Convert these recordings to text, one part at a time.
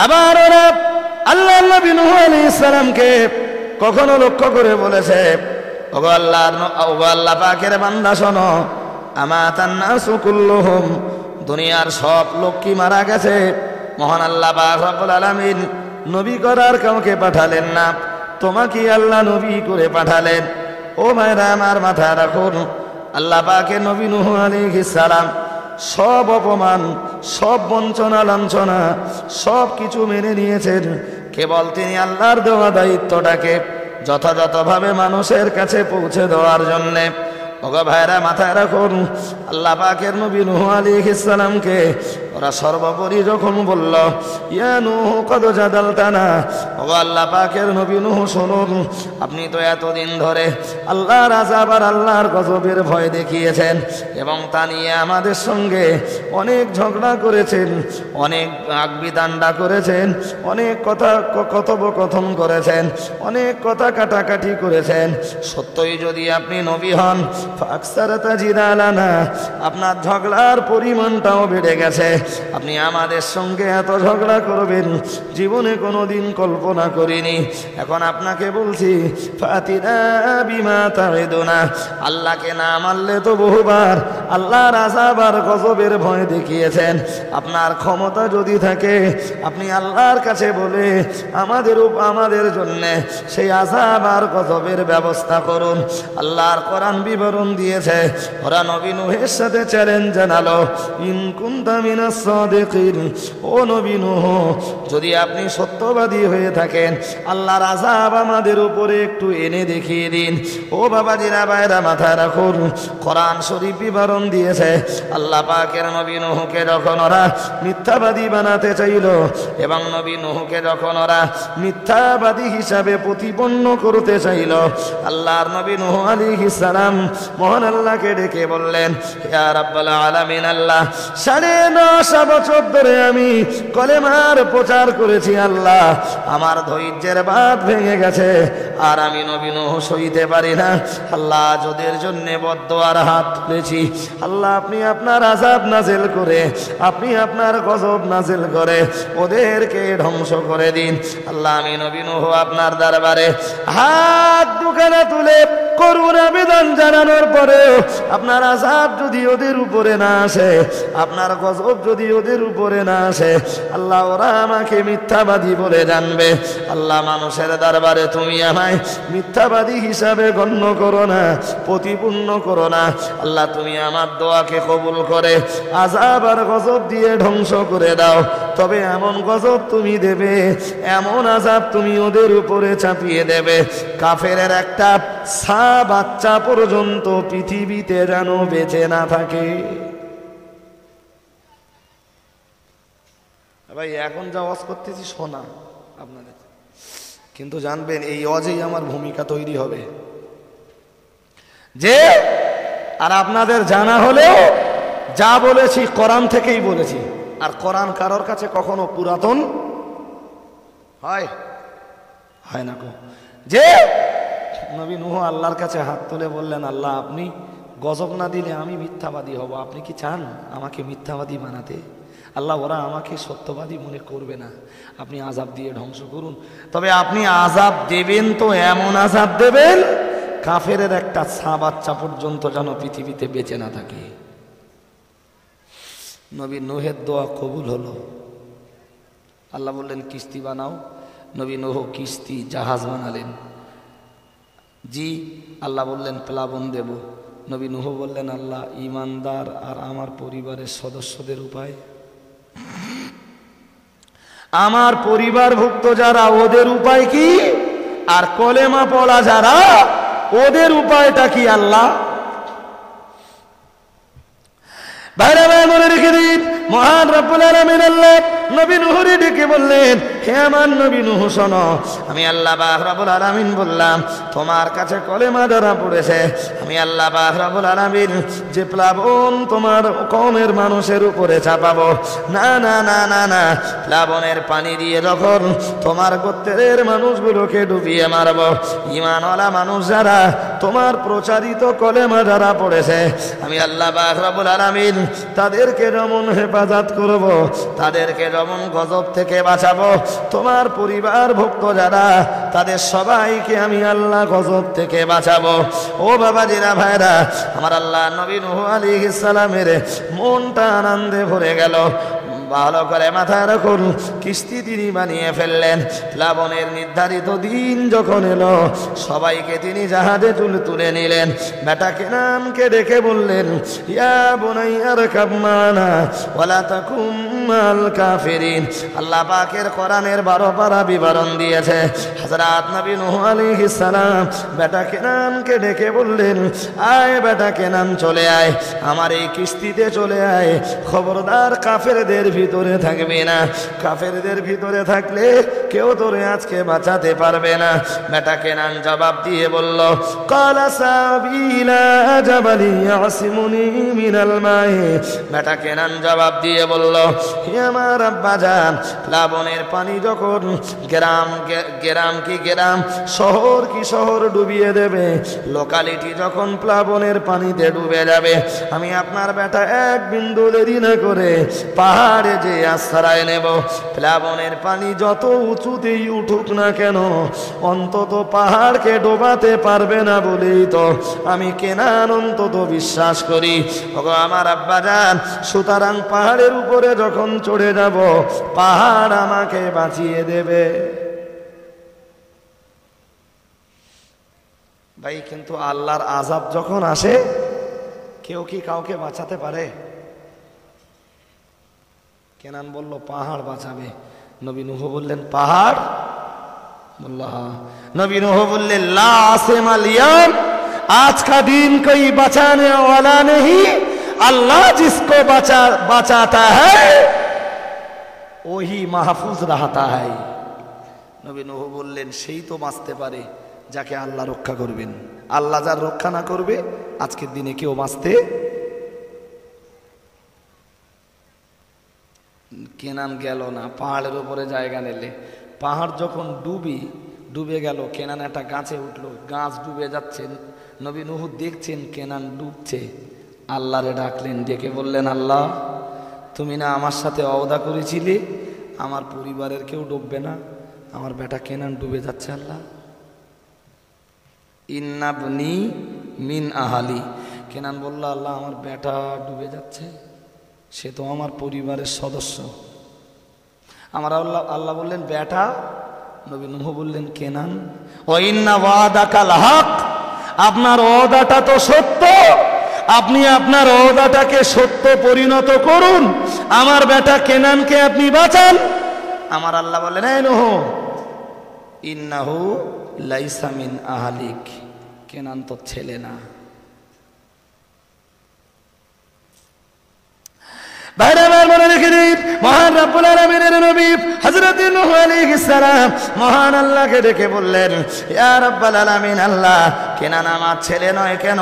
আবার ওরা আল্লাহ নবী নূহ আলাইহিস সালামকে কখনো লক্ষ্য করে বলেছে, ওগো আল্লাহ পাকের বান্দা শোনো, আমাতান নাসু কুল্লুহুম, দুনিয়ার সব লোক কি মারা গেছে? মহান আল্লাহ পাক রব্বুল আলামিন নবী করার কাউকে পাঠালেন না, তোমাকে আল্লাহ নবী করে পাঠালেন। ও ভাইরা আমার, মাথা রাখুন, আল্লাহ পাকের নবী নূহ আলাইহিস সালাম সব অপমান, সব বঞ্চনা লাঞ্ছনা সব কিছু মেনে নিয়েছেন। কেবল তিনি আল্লাহর দেওয়া দায়িত্বটাকে যথাযথভাবে মানুষের কাছে পৌঁছে দেওয়ার জন্যে। ওগো ভাইরা, মাথায় রাখুন, আল্লাহ পাকের নবী নূহ আলাইহিস সালামকে ওরা সর্বোপরি যখন বলল, ইয়া নূহ কদ জাদালতানা, ওগো আল্লাহ পাকের নবী নূহ শুনুন, আপনি তো এতদিন ধরে আল্লাহর আযাব আর আল্লাহর গজবের ভয় দেখিয়েছেন এবং তা নিয়ে আমাদের সঙ্গে অনেক ঝগড়া করেছেন, অনেক আগবিদান্ডা করেছেন, অনেক কথা কথোপকথন করেছেন, অনেক কথা কাটাকাটি করেছেন। সত্যই যদি আপনি নবী হন, ফাকসারাতা জিদালানা, আপনার ঝগড়ার পরিমাণটাও বেড়ে গেছে। আপনি আমাদের সঙ্গে এত ঝগড়া করবেন জীবনে কোনোদিন কল্পনা করিনি। এখন আপনাকে বলছি, ফাতিনা বিমা তাইদুনা, আল্লাহকে না মানলে তো বহুবার আল্লাহর আযাব আর গজবের ভয় দেখিয়েছেন। আপনার ক্ষমতা যদি থাকে, আপনি আল্লাহর কাছে বলে আমাদের জন্য সেই আযাব আর গজবের ব্যবস্থা করুন। আল্লাহর কোরআন বিবরণ দিয়েছে, ওরা নবী নূহের সাথে চ্যালেঞ্জ জানালো, ইন কুনতা মিনাস সাদিকিন, ও নবী নূহ, যদি আপনি সত্যবাদী হয়ে থাকেন, আল্লাহর আযাব আমাদের উপরে একটু এনে দেখিয়ে দিন। ও বাবাজিরা, ভাইরা, মাথায় রাখুন, কোরআন শরীফ বিবরণ দিয়েছে, আল্লাহ পাকের নবী নূহকে যখন ওরা মিথ্যাবাদী বানাতে চাইল এবং নবী নূহকে যখন ওরা মিথ্যাবাদী হিসাবে প্রতিপন্ন করতে চাইল, আল্লাহর নবী নূহ আলাইহিস সালাম মহান আল্লাহকে ডেকে বললেন, ইয়া রাব্বাল আলামিন, আল্লাহ 9.5 বছর ধরে আমি কলেমার প্রচার করেছি, আল্লাহ আমার ধৈর্যের বাঁধ ভেঙে গেছে, আর আমি নবী নূহ সইতে পারি না। আল্লাহ ওদের জন্য বদদুয়ার হাত তুলেছি, আল্লাহ আপনি আপনার আযাব নাযিল করে, আপনি আপনার গজব নাযিল করে ওদেরকে ধ্বংস করে দিন। আল্লাহ আমি নবী নূহ আপনার দরবারে হাত দুখানা তুলে করুণ আবেদন জানানোর পরেও আপনার আযাব যদি ওদের উপরে না আসে, আপনার গজব যদি ওদের উপরে না আসে, আল্লাহ ওরা আমাকে মিথ্যাবাদী বলে জানবে। আল্লাহ মানুষের দরবারে তুমি আমায় মিথ্যাবাদী হিসাবে গণ্য করো না, প্রতিপূর্ণ করো না। আল্লাহ তুমি আমার দোয়াকে কবুল করে আযাব আর গজব দিয়ে ধ্বংস করে দাও। তবে এমন গজব তুমি দেবে, এমন আযাব তুমি ওদের উপরে চাপিয়ে দেবে, কাফেরের একটা বাচ্চা পর্যন্ত পৃথিবীতে যেন বেঁচে না থাকে। ভাই এখন যা ওয়াজ করতেছি শোনা আপনাদের, কিন্তু জানবেন এই ওয়াজেই আমার ভূমিকা তৈরি হবে যে, আর আপনাদের জানা হলেও যা বলেছি কোরআন থেকেই বলেছি। আর কোরআন কারোর কাছে কখনো পুরাতন হয় না গো। যে নবী নূহ আল্লাহর কাছে হাত তুলে বললেন, আল্লাহ আপনি গজব না দিলে আমি মিথ্যাবাদী হব, আপনি কি চান আমাকে মিথ্যাবাদী বানাতে? আল্লাহ ওরা আমাকে সত্যবাদী মনে করবে না, আপনি আযাব দিয়ে ধ্বংস করুন। তবে আপনি আযাব দেবেন তো এমন আযাব দেবেন, কাফেরের একটা বাচ্চা পর্যন্ত যেন পৃথিবীতে বেঁচে না থাকে। নবী নূহের দোয়া কবুল হলো। আল্লাহ বললেন কিস্তি বানাও। নবী নূহ কিস্তি জাহাজ বানালেন। জি, আল্লাহ বললেন প্লাবন দেব। নবী নূহ বললেন, আল্লাহ ঈমানদার আর আমার পরিবারের সদস্যদের উপায়, আমার পরিবারভুক্ত যারা ওদের উপায় কি, আর কলেমা পড়া যারা ওদের উপায়টা কি আল্লাহ? বাইরে মনে রেখে দিন, মহান রব্বুল আলামিন আল্লাহ নবী নূহকে ডেকে বললেন, হে আমার নবী নূহ শোনো, আমি আল্লাহ পাক রব্বুল আলামিন বললাম তোমার কাছে কলেমা ধরা পড়েছে, আমি আল্লাহ পাক রব্বুল আলামিন যে প্লাবন তোমার কওমের মানুষের উপরে চাপাবো, না না না না না, প্লাবনের পানি দিয়ে যখন তোমার গোত্রের মানুষগুলোকে ডুবিয়ে মারব, ঈমানওয়ালা মানুষ যারা তোমার প্রচারিত কলেমা যারা পড়েছে, আমি আল্লাহ পাক রব্বুল আলামিন তাদেরকে যেমন হেফাজত করব, তাদেরকে যেমন গজব থেকে বাঁচাবো, তোমার পরিবার ভুক্ত যারা তাদের সবাইকে আমি আল্লাহ গজব থেকে বাঁচাবো। ও বাবাজিরা ভাইরা, আমার আল্লাহ নবী নূহ আলাইহিস সালামের মনটা আনন্দে ভরে গেল। ভালো করে মাথায় রাখুন, কিস্তি তিনি বানিয়ে ফেললেন। প্লাবনের নির্ধারিত দিন যখন এলো, সবাইকে তিনি জাহাজে তুলে নিলেন। বেটা কেনানকে ডেকে বললেন, ইয়া বুনাইয়া রকাব মানা ওয়ালা তাকুম মাল কাফিরিন। আল্লাহ পাকের কোরআনের 12 পারা বিবরণ দিয়েছে। হযরত নবী নূহ আলাইহিস সালাম বেটা কেনানকে ডেকে বললেন, আয় বেটা কেনান, চলে আয়, আমার এই কিস্তিতে চলে আয়। খবরদার কাফেরদের ভিতরে থাকবে না, কাফেরদের ভিতরে থাকলে কেউ তোরে আজকে বাঁচাতে পারবে না। বেটা কেনান জবাব দিয়ে বলল, ক্বালা সাবিলা জাবালি ইয়াসিমুনি মিনাল মাই। বেটা কেনান জবাব দিয়ে বলল, হে আমার আব্বাজান, প্লাবনের পানি যখন গ্রাম শহর কি শহর ডুবিয়ে দেবে, লোকালিটি যখন প্লাবনের পানিতে ডুবে যাবে, আমি আপনার বেটা এক বিন্দু দেরি না করে পাহাড়ে যে আশ্রয় নেব। প্লাবনের পানি যত উঁচুতেই উঠুক না কেন, অন্তত পাহাড়কে ডোবাতে পারবে না বলেই তো আমি কেনান অন্তত বিশ্বাস করি। ওগো আমার আব্বাজান, সুতরাং পাহাড়ের উপরে যখন চড়ে যাব, পাহাড় আমাকে বাঁচিয়ে দেবে। ভাই, কিন্তু আল্লাহর আযাব যখন আসে, কেউ কি কাউকে বাঁচাতে পারে? কেনান বলল, পাহাড় বাঁচাবে। নবী নূহ বললেন, পাহাড়? বলল হ্যাঁ। নবী নূহ বললেন, লা আসিমাল ইয়াম, आज का दिन कोई बचाने वाला नहीं, अल्लाह जिसको बचाता है वही महफूज रहता है। নবী নূহ বললেন, সেই তো বাঁচতে পারে যাকে আল্লাহ রক্ষা করবেন। আল্লাহ যার রক্ষা না করবে, আজকের দিনে কেউ বাঁচতে। কেনান গেল না, পাহাড়ের উপরে জায়গা নিলে। পাহাড় যখন ডুবে গেল, কেনান একটা গাছে উঠলো, গাছ ডুবে যাচ্ছে। নবী নূহ দেখছেন কেনান ডুবছে, আল্লাহরে ডাকলেন, ডেকে বললেন, আল্লাহ তুমি না আমার সাথে ওয়াদা করেছিলে আমার পরিবারের কেউ ডুববে না, আমার বেটা কেনান ডুবে যাচ্ছে। আল্লাহ, ইন্নাবনি মিন আহালি। কেনান বলল, আল্লাহ আমার বেটা ডুবে যাচ্ছে, সে তো আমার পরিবারের সদস্য। আমার আল্লাহ বললেন, বেটা? নবী নূহ বললেন, কেনান, ওয়া ইন্না ওয়াদাকাল হক, আপনার ওয়াদাটা তো সত্য, আপনি আপনার ওয়াদাটাকে সত্য পরিণত করুন, আমার বেটা কেনানকে আপনি বাঁচান। আমার আল্লাহ বললেন, এই নূহ, ইন্নাহু লাইসা মিন আহলিক, কেনান তো ছেলে না। বাইরে আমার মনে রেখে দিন, মহান রব্বুল আলামিনের নবী হযরত নূহ আলাইহিস সালাম মহান আল্লাহকে ডেকে বললেন, ইয়া রাব্বাল আলামিন, আল্লাহ কেনান আমার ছেলে নয় কেন?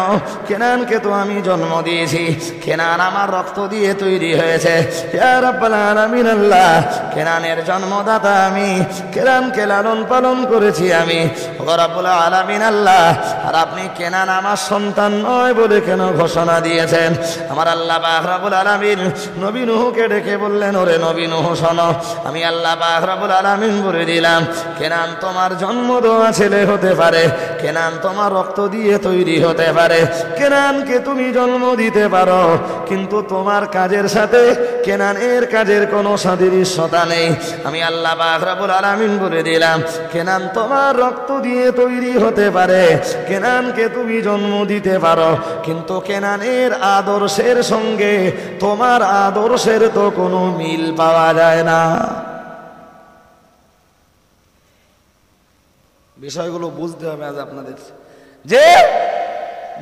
কেনানকে তো আমি জন্ম দিয়েছি, কেনান আমার রক্ত দিয়ে তৈরি হয়েছে। ইয়া রাব্বাল আলামিন, আল্লাহ কেনানের জন্মদাতা আমি, কেনানকে লালন পালন করেছি আমি। ও রব্বুল আলামিন, আল্লাহ আর আপনি কেনান আমার সন্তান নয় বলে কেন ঘোষণা দিয়েছেন? আমার আল্লাহ পাক রব্বুল আলামিন নবী নূহকে ডেকে বললেন, ওরে নবী নূহ শোনো, আমি আল্লাহ পাক রব্বুল আলামিন বলে দিলাম, কেনান তোমার জন্ম দেওয়া ছেলে হতে পারে, কেনান তোমার রক্ত দিয়ে তৈরি হতে পারে, কেনানকে তুমি জন্ম দিতে পারো, কিন্তু তোমার কাজের সাথে কেনানের কাজের কোনো সাদৃশ্যতা নেই। আমি আল্লাহ পাক রব্বুল আলামিন বলে দিলাম, কেনান তোমার রক্ত দিয়ে তৈরি হতে পারে, কেনানকে তুমি জন্ম দিতে পারো, কিন্তু কেনানের আদর্শের সঙ্গে তোমার আদর্শের তো কোনো মিল পাওয়া যায় না। বিষয়গুলো বুঝতে হবে আজ আপনাদের। যে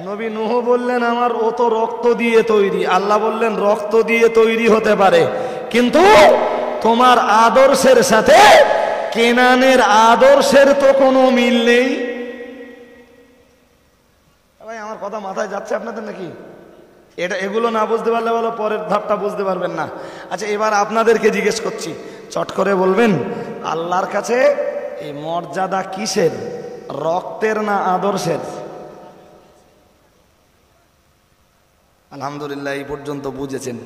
নবী নূহ বললেন, আমার ও তো রক্ত দিয়ে তৈরি, আল্লাহ বললেন রক্ত দিয়ে তৈরি হতে পারে, কিন্তু তোমার আদর্শের সাথে কেনানের আদর্শের তো কোনো মিল নেই। ভাই আমার কথা মাথায় যাচ্ছে আপনাদের নাকি? এগুলো না বুঝতে পারলে বলো পরের ধাপটা বুঝতে পারবেন না। আচ্ছা এবার আপনাদেরকে জিজ্ঞেস করছি, চট করে বলবেন আল্লাহর কাছে এই মর্যাদা কিসের, রক্তের না আদর্শের? আলহামদুলিল্লাহ এই পর্যন্ত বুঝেছেন,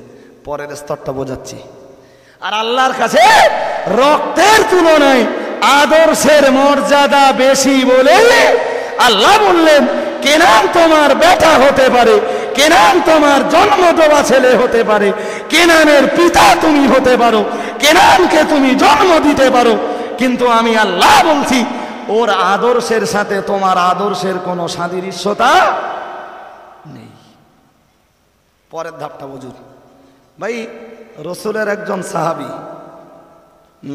পরের স্তরটা বোঝাচ্ছি। আর আল্লাহর কাছে রক্তের তুলনায় আদর্শের মর্যাদা বেশি বলে আল্লাহ বললেন কেনান তোমার বেটা হতে পারে, কেনান তোমার জন্ম দেওয়া ছেলে হতে পারে, কেনানের পিতা তুমি হতে পারো, কেনানকে তুমি জন্ম দিতে পারো, কিন্তু আমি আল্লাহ বলছি ওর আদর্শের সাথে তোমার আদর্শের কোনো সাদৃশ্যতা নেই। পরের ধাপটা বুঝুন ভাই। রসুলের একজন সাহাবী,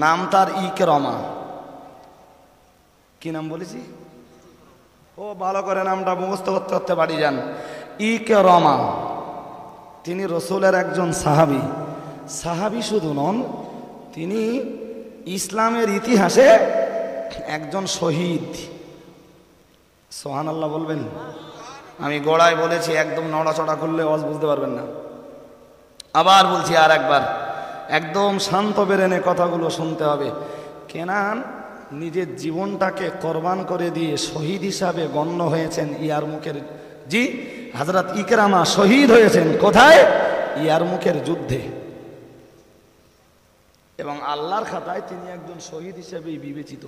নাম তার ইকরামা। কি নাম বলেছি? ও ভালো করে নামটা মুখস্থ করতে করতে বাড়ি যান। ইকরামা, তিনি রসুলের একজন সাহাবী। সাহাবী শুধু নন, তিনি ইসলামের ইতিহাসে একজন শহীদ। সুবহানাল্লাহ বলবেন। আমি গোড়ায় বলেছি একদম নড়াচড়া করলে ওয়াজ বুঝতে পারবেন না। আবার বলছি আর একবার, একদম শান্ত বেরেনে কথাগুলো শুনতে হবে। কেনান নিজের জীবনটাকে কোরবান করে দিয়ে শহীদ হিসাবে গণ্য হয়েছেন ইয়ারমুকের। জি, হযরত ইকরামা শহীদ হয়েছেন কোথায়? ইয়ারমুকের যুদ্ধে। এবং আল্লাহর খাতায় তিনি একজন শহীদ হিসেবেই বিবেচিত।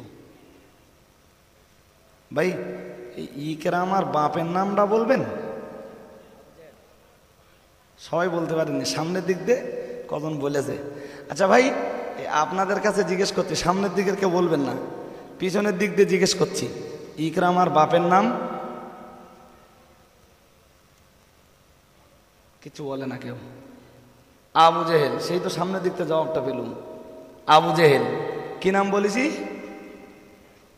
ভাই ইকরামার বাপের নামটা বলবেন? সবাই বলতে পারেননি, সামনের দিক দিয়ে কজন বলেছে। আচ্ছা ভাই আপনাদের কাছে জিজ্ঞেস করছি, সামনের দিকের কেউ বলবেন না, পিছনের দিক দিয়ে জিজ্ঞেস করছি, ইকরামার বাপের নাম? কিছু বলে না কেউ। আবু জেহেল। সেই তো সামনের দিক থেকে জবাবটা পেলুম। আবু জেহেল। কি নাম বলেছি?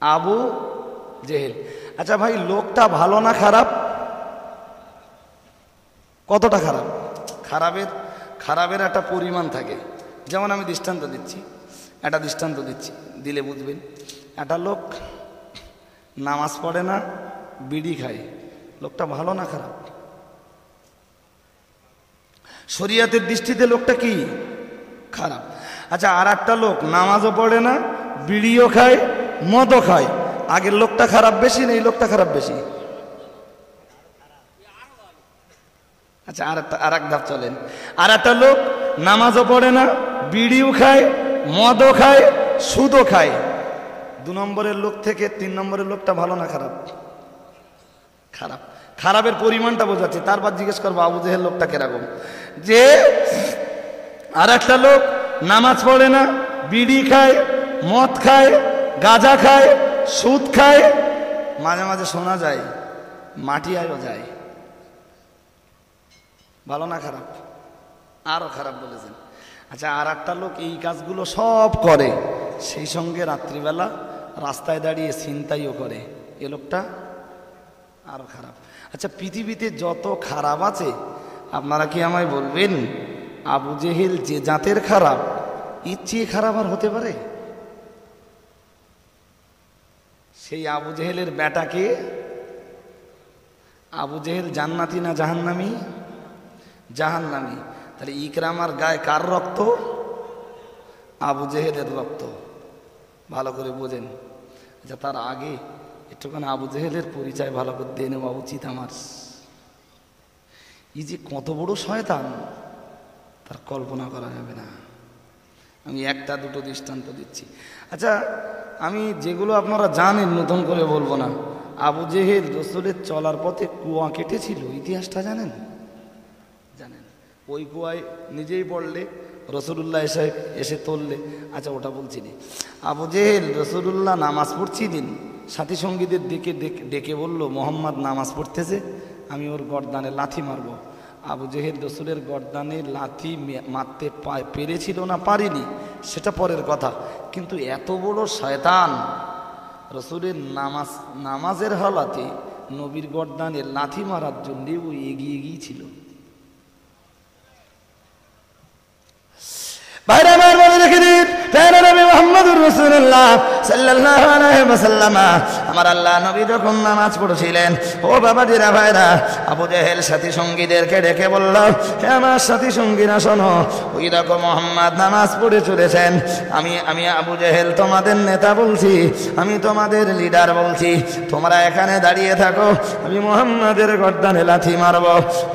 আবু জেহেল। আচ্ছা ভাই লোকটা ভালো না খারাপ? কতটা খারাপ? খারাপের একটা পরিমাণ থাকে। যেমন আমি দৃষ্টান্ত দিচ্ছি, একটা দৃষ্টান্ত দিচ্ছি, দিলে বুঝবেন। একটা লোক নামাজ পড়ে না, বিড়ি খায়, লোকটা ভালো না খারাপ? শরিয়াতের দৃষ্টিতে লোকটা কি? খারাপ। আচ্ছা আর একটা লোক নামাজও পড়ে না, বিড়িও খায়, মদও খায়, আগের লোকটা খারাপ বেশি না এই লোকটা খারাপ বেশি? আচ্ছা আর এক ধাপ চলেন। আর একটা লোক নামাজও পড়ে না, বিড়িও খায়, মদও খায়, সুদও খায়, 2 নম্বরের লোক থেকে 3 নম্বরের লোকটা ভালো না খারাপ? খারাপ। খারাপের পরিমাণটা বোঝাচ্ছে। তারপর জিজ্ঞেস করবো আবু জেহেল লোকটা কিরকম। যে আর একটা লোক নামাজ পড়ে না, বিড়ি খায়, মদ খায়, গাঁজা খায়, সুদ খায়, মাঝে মাঝে শোনা যায় মাটিয়ায়ও যায়, ভালো না খারাপ? আরো খারাপ বলেছেন। আচ্ছা আর একটা লোক এই কাজগুলো সব করে, সেই সঙ্গে রাত্রিবেলা রাস্তায় দাঁড়িয়ে ছিনতাইও করে, এ লোকটা আরো খারাপ। আচ্ছা পৃথিবীতে যত খারাপ আছে আপনারা কি আমায় বলবেন আবু জেহেল যে জাতের খারাপ, এর চেয়ে খারাপ আর হতে পারে? সেই আবু জেহেলের বেটাকে, আবু জেহেল জান্নাতি না জাহান্নামী? জাহান্নামী। তাহলে ইকরামার গায়ে কার রক্ত? আবু জেহেলের রক্ত। ভালো করে বোঝেন। আচ্ছা তার আগে একটুখানি আবু জেহেলের পরিচয় ভালো করে দিয়ে নেওয়া উচিত আমার। এই যে কত বড় শয়তান তার কল্পনা করা যাবে না। আমি একটা দুটো দৃষ্টান্ত দিচ্ছি। আচ্ছা আমি যেগুলো আপনারা জানেন নতুন করে বলবো না। আবু জেহেল রসুলের চলার পথে কুয়া কেটেছিল, ইতিহাসটা জানেন? জানেন। ওই কুয়ায় নিজেই পড়লে, রসুলুল্লাহ এসে তুললে। আচ্ছা ওটা বলছি না। আবু জেহেল রসুলুল্লাহ নামাজ পড়ছিলেন, সাথী সঙ্গীদের ডেকে বলল মোহাম্মদ নামাজ পড়তেছে, আমি ওর গর্দানে লাথি মারবো। আবু জেহেল রসুলের গর্দানে লাথি মারতে পেরেছিল না পারেনি সেটা পরের কথা, কিন্তু এত বড় শয়তান রসুলের নামাজের হালাতে নবীর গর্দানে লাথি মারার জন্য ও এগিয়ে গিয়েছিল। বাইরে আমার মনে রেখে দিন মুহাম্মাদুর রাসূলুল্লাহ সাল্লাল্লাহু আলাইহি ওয়াসাল্লাম আমার আল্লাহ নবী যখন নামাজ পড়ছিলেন, ও বাবাজিরা ভাইরা, আবু জেহেল সাথী সঙ্গীদেরকে ডেকে বলল, হে আমার সাথী সঙ্গীরা শোনো, ওই দেখো মুহাম্মদ নামাজ পড়ে চলেছেন। আমি আবু জেহেল তোমাদের নেতা বলছি, আমি তোমাদের লিডার বলছি, তোমরা এখানে দাঁড়িয়ে থাকো, আমি মুহাম্মাদের গর্দানে লাথি মারব।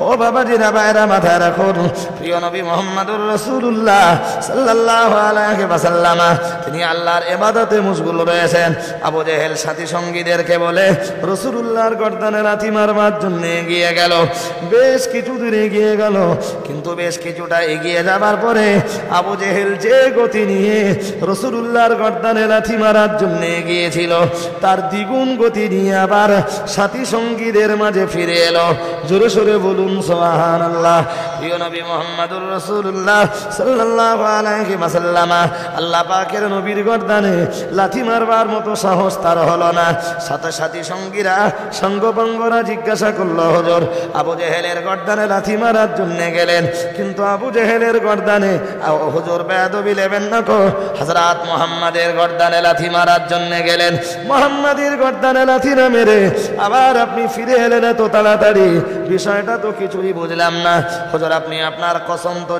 ও বাবাজিরা ভাইরা, মাথায় রাখুন, প্রিয় নবী মুহাম্মাদুর রাসূলুল্লাহ সাল্লাল্লাহু আলাইহি ওয়াসাল্লাম তিনি আল্লাহর ইবাদতে মশগুল রয়েছেন। আবু জেহেল সাথী সঙ্গীদেরকে বলে রাসূলুল্লাহর গর্দানে লাথি মারবার জন্য এগিয়ে গেল। বেশ কিছু দূর এগিয়ে গেল, কিন্তু বেশ কিছুটা এগিয়ে যাবার পরে আবু জেহেল যে গতি নিয়ে রাসূলুল্লাহর গর্দানে লাথি মারার জন্য এগিয়েছিল, তার দ্বিগুণ গতি নিয়ে আবার সাথী সঙ্গীদের মাঝে ফিরে এলো। জোরে সোরে বলুন সুবহানাল্লাহ। প্রিয় নবী মুহাম্মাদুর রাসূলুল্লাহ সাল্লাল্লাহু আলাইহি ওয়াসাল্লাম আল্লাহ পাকের নবীর গর্দানে লাথি মারবার মতো সাহস তার হলো না। সাথে সাথী সঙ্গীরা সঙ্গভঙ্গরা জিজ্ঞাসা করলো, হুজুর আবু জেহেলের গর্দানে লাথি মারার জন্য গেলেন, কিন্তু আবু জেহেলের গর্দানে হুজুর বেয়াদবি নেবেন না কো, হযরত মুহাম্মাদের গর্দানে লাথি মারার জন্য গেলেন, মুহাম্মাদের গর্দানে লাথি না মেরে আবার আপনি ফিরে এলেন এত তাড়াতাড়ি, বিষয়টা তো কিছুই বুঝলাম না। হুজুর আপনি আপনার কসম তো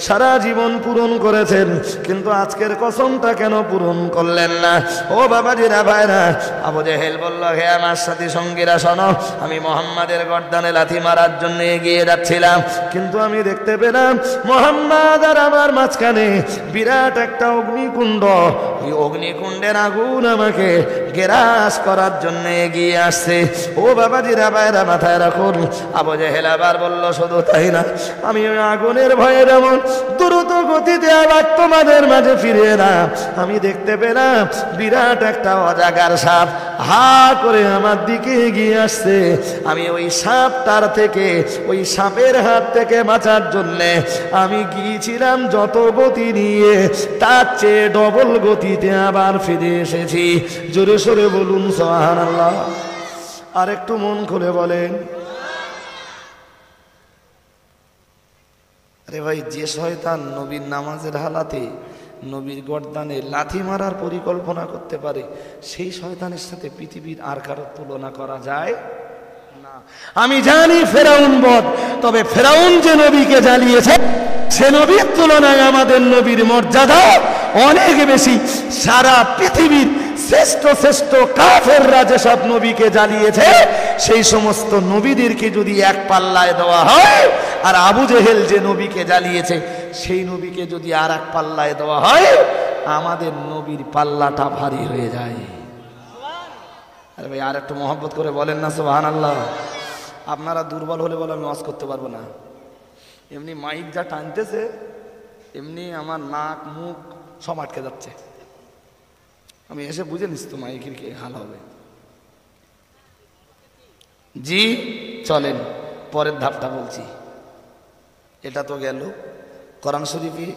সারা জীবন পূরণ করেছেন, কিন্তু আজকের কসমটা কেন পূরণ করলেন না? ও বাবাজিরা ভাইরা, আবু জেহেল বলল, হে আমার সাথী সঙ্গীরা শোনো, আমি মুহাম্মাদের গর্দানে লাথি মারার জন্য এগিয়ে যাচ্ছিলাম, কিন্তু আমি দেখতে পেলাম মুহাম্মাদ আর আমার মাঝখানে বিরাট একটা অগ্নিকুণ্ড, ওই অগ্নিকুণ্ডের আগুন আমাকে গ্রাস করার জন্য এগিয়ে আসছে। ও বাবাজিরা ভাইরা, মাথায় রাখুন, আবু জেহেল আবার বলল, শুধু তাই না, আমি ওই আগুনের ভয়ে যেমন দ্রুত গতিতে আবার তোমাদের মাঝে ফিরে এলাম, আমি দেখতে পেলাম বিরাট একটা অজাগার সাপ হা করে আমার দিকে এগিয়ে আসছে। আমি ওই সাপটার থেকে, ওই সাপের হাত থেকে বাঁচার জন্যে আমি গিয়েছিলাম যত গতি নিয়ে, তার চেয়ে ডবল গতিতে আবার ফিরে এসেছি। জোরে সোরে বলুন সুবহানাল্লাহ। আর একটু মন খুলে বলেন। আরে ভাই, যে শয়তান নবীর নামাজের হালাতে নবীর গর্দানে লাথি মারার পরিকল্পনা করতে পারে, সেই শয়তানের সাথে পৃথিবীর আর কারো তুলনা করা যায় না। আমি জানি ফেরাউন বদ, তবে ফেরাউন যে নবীকে জ্বালিয়েছে, সে নবীর তুলনায় আমাদের নবীর মর্যাদা অনেক বেশি। সারা পৃথিবীর শ্রেষ্ঠ শ্রেষ্ঠ কাফেররা যেসব নবীকে জ্বালিয়েছে, সেই সমস্ত নবীদেরকে যদি এক পাল্লায় দেওয়া হয়, আর আবু জেহেল যে নবীকে জ্বালিয়েছে সেই নবীকে যদি আর এক পাল্লায় দেওয়া হয়, আমাদের নবীর পাল্লাটা ভারী হয়ে যায়। আরে ভাই, আর একটু মহব্বত করে বলেন না সুবহানাল্লাহ। আপনারা দুর্বল হলে বলে আমি ওয়াজ করতে পারবো না। এমনি মাইক যা টানতেছে, এমনি আমার নাক মুখ সব আটকে যাচ্ছে। আমি এসে বুঝে নিস তো মাইকের কি হাল হবে। জি চলেন, পরের ধাপটা বলছি। এটা তো গেল কোরআন শরীফে